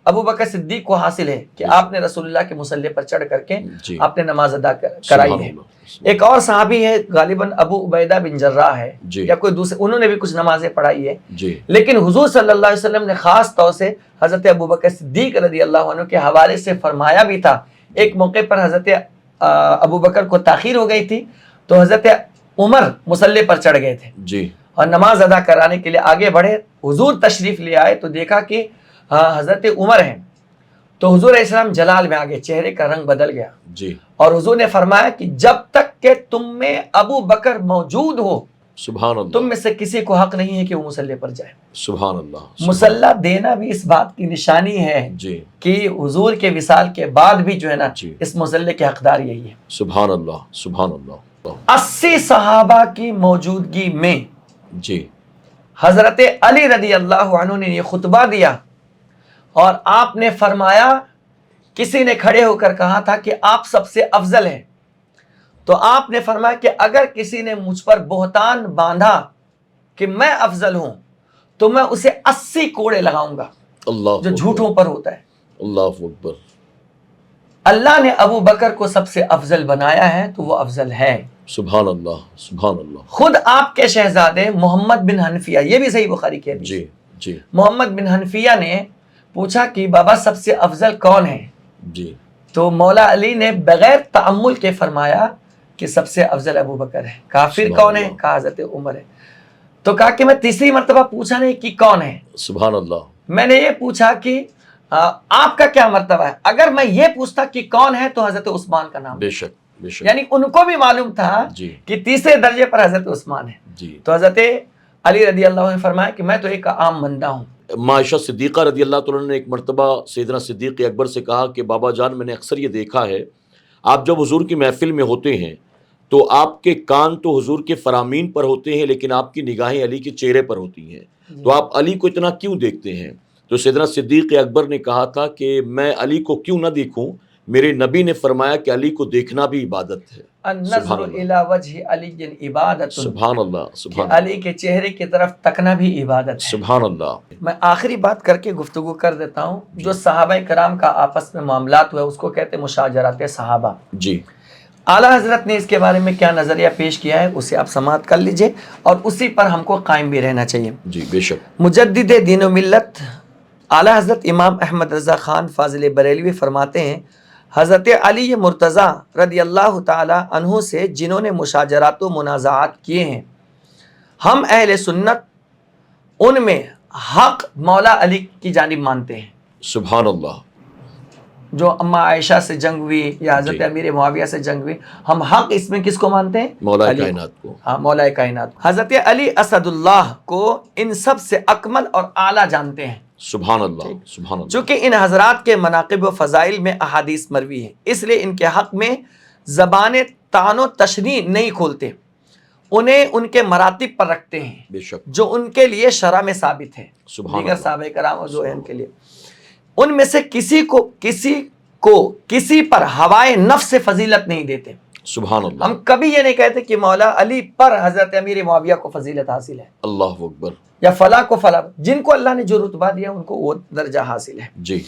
ابو بکر صدیق کو حاصل ہے کہ آپ نے رسول اللہ کے مصلی پر چڑھ کر کے جی آپ نے نماز ادا کرائی سبحان ہے. اللہ. ایک اور صحابی ہے غالباً ابو عبیدہ بن جراح ہے جی. یا کوئی دوسرے، انہوں نے بھی کچھ نمازیں پڑھائی ہے. جی لیکن حضور صلی اللہ علیہ وسلم نے خاص طور سے حضرت ابو بکر صدیق رضی اللہ عنہ کے حوالے سے فرمایا بھی تھا. ایک موقع پر حضرت ابو بکر کو تاخیر ہو گئی تھی تو حضرت عمر مصلی پر چڑھ گئے تھے جی اور نماز ادا کرانے کے لیے آگے بڑھے. حضور تشریف لے آئے تو دیکھا کہ حضرت عمر ہیں تو حضور علیہ السلام جلال میں آگے، چہرے کا رنگ بدل گیا جی اور حضور نے فرمایا کہ جب تک کہ تم میں ابو بکر موجود ہو سبحان اللہ تم میں سے کسی کو حق نہیں ہے کہ وہ مصلی پر جائے. سبحان اللہ مصلی دینا بھی اس بات کی نشانی ہے جی کہ حضور کے وصال کے بعد بھی جو ہے نا جی اس مصلی کے حقدار یہی ہے. سبحان اللہ سبحان اللہ 80 صحابہ کی موجودگی میں جی حضرت علی رضی اللہ عنہ نے یہ خطبہ دیا اور آپ نے فرمایا، کسی نے کھڑے ہو کر کہا تھا کہ آپ سب سے افضل ہیں، تو آپ نے فرمایا کہ اگر کسی نے مجھ پر بہتان باندھا کہ میں افضل ہوں تو میں اسے 80 کوڑے لگاؤں گا اللہ جو جھوٹوں پر ہوتا ہے. اللہ اکبر. اللہ نے ابو بکر کو سب سے افضل بنایا ہے تو وہ افضل ہے. سبحان اللہ سبحان اللہ. خود آپ کے شہزادے محمد بن حنفیہ، یہ بھی صحیح بخاری کی حدیث، جی جی محمد بن حنفیہ نے پوچھا کہ بابا سب سے افضل کون ہے؟ جی تو مولا علی نے بغیر تأمل کے فرمایا کہ سب سے افضل ابو بکر ہے. کہا پھر سبحان کون ہے؟ اللہ. کہا حضرت عمر ہے. تو کہا کہ میں تیسری مرتبہ پوچھا نہیں کہ کون ہے، سبحان اللہ. میں نے یہ پوچھا کہ آپ کا کیا مرتبہ ہے. اگر میں یہ پوچھتا کہ کون ہے تو حضرت عثمان کا نام، بے شک بے شک. یعنی ان کو بھی معلوم تھا جی کہ تیسرے درجے پر حضرت عثمان ہے. جی. تو حضرت علی رضی اللہ عنہ نے فرمایا کہ میں تو ایک عام بندہ ہوں. عائشہ صدیقہ رضی اللہ تعالیٰ نے ایک مرتبہ سیدنا صدیق اکبر سے کہا کہ بابا جان میں نے اکثر یہ دیکھا ہے آپ جب حضور کی محفل میں ہوتے ہیں تو آپ کے کان تو حضور کے فرامین پر ہوتے ہیں لیکن آپ کی نگاہیں علی کے چہرے پر ہوتی ہیں، تو آپ علی کو اتنا کیوں دیکھتے ہیں؟ تو سیدنا صدیق اکبر نے کہا تھا کہ میں علی کو کیوں نہ دیکھوں، میرے نبی نے فرمایا کہ علی کو دیکھنا بھی عبادت ہے. النظر الی وجہ علی عبادت، سبحان اللہ کہ سبحان علی کے چہرے کی طرف تکنا بھی عبادت ہے. سبحان اللہ. میں آخری بات کر کے گفتگو کر دیتا ہوں. جو صحابہ کرام کا آپس میں معاملات ہوا اس کو کہتے ہیں مشاجرات صحابہ. جی اعلیٰ حضرت نے اس کے بارے میں کیا نظریہ پیش کیا ہے اسے آپ سماعت کر لیجئے اور اسی پر ہم کو قائم بھی رہنا چاہیے. جی بے شک. مجدد دین و ملت اعلیٰ حضرت امام احمد رضا خان فاضل بریلوی فرماتے ہیں حضرت علی مرتضیٰ رضی اللہ تعالی عنہ سے جنہوں نے مشاجرات و منازعات کیے ہیں، ہم اہل سنت ان میں حق مولا علی کی جانب مانتے ہیں. سبحان اللہ. جو اماں عائشہ سے جنگ ہوئی یا حضرت جی. امیر معاویہ سے جنگ ہوئی، ہم حق اس میں کس کو مانتے ہیں؟ مولا علی کو. کائنات کو. ہاں مولا کائنات. حضرت علی اسد اللہ کو ان سب سے اکمل اور اعلیٰ جانتے ہیں. سبحان اللہ سبحان اللہ. چونکہ ان حضرات کے مناقب و فضائل میں احادیث مروی ہے، اس لیے ان کے حق میں زبان طعن و تشریح نہیں کھولتے، انہیں ان کے مراتب پر رکھتے ہیں بے شک. جو ان کے لیے شرع میں ثابت ہے. سبحان دیگر اللہ. صحابہ کرام جو ہے ان کے لیے ان میں سے کسی کو کسی پر ہوائے نفس سے فضیلت نہیں دیتے. سبحان اللہ. ہم کبھی یہ نہیں کہتے کہ مولا علی پر حضرت امیر معاویہ کو فضیلت حاصل ہے اللہ اکبر. یا فلاں کو فلاں، جن کو اللہ نے جو رتبہ دیا ان کو وہ درجہ حاصل ہے. جی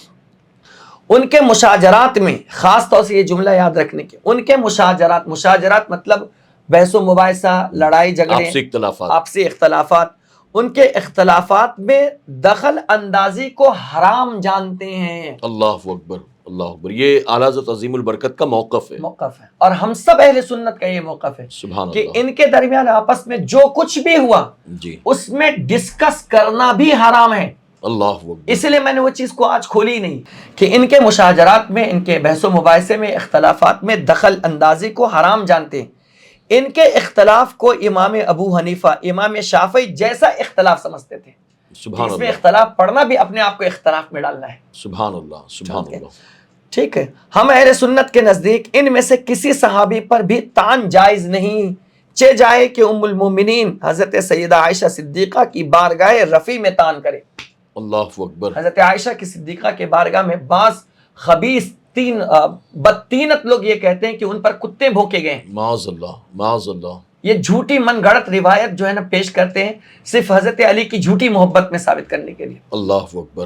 ان کے مشاجرات میں خاص طور سے یہ جملہ یاد رکھنے کے، ان کے مشاجرات مطلب بحث و مباحثہ، لڑائی جھگڑے، آپسی اختلافات. آپسی اختلافات، ان کے اختلافات میں دخل اندازی کو حرام جانتے ہیں. اللہ اکبر اللہ اکبر. یہ اعلیٰ حضرت عظیم البرکت کا موقف ہے. موقف ہے اور ہم سب اہل سنت کا یہ موقف ہے سبحان کہ اللہ. ان کے درمیان آپس میں جو کچھ بھی ہوا جی اس میں ڈسکس کرنا بھی حرام ہے. اللہ اکبر. اس لیے میں نے وہ چیز کو آج کھولی نہیں کہ ان کے مشاجرات میں، ان کے بحث و مباحثے میں، اختلافات میں دخل اندازی کو حرام جانتے ہیں. ان کے اختلاف کو امام ابو حنیفہ، امام شافعی جیسا اختلاف سمجھتے تھے. سبحان اس میں اللہ اختلاف پڑھنا بھی اپنے آپ کو اختلاف میں ڈالنا ہے. سبحان اللہ سبحان ٹھیک ہے. اللہ. ٹھیک ہے. ہم اہل سنت کے نزدیک ان میں سے کسی صحابی پر بھی طعن جائز نہیں، چہ جائے کہ ام المومنین حضرت سیدہ عائشہ صدیقہ کی بارگاہ رفیع میں طعن کرے. اللہ اکبر. حضرت عائشہ کی صدیقہ کے بارگاہ میں بعض خبیث بدتینت لوگ یہ کہتے ہیں کہ ان پر کتے بھونکے گئے. معاذ اللہ معاذ اللہ. یہ جھوٹی من گھڑت روایت جو ہے نا پیش کرتے ہیں صرف حضرت علی کی جھوٹی محبت میں ثابت کرنے کے لیے. اللہ اکبر.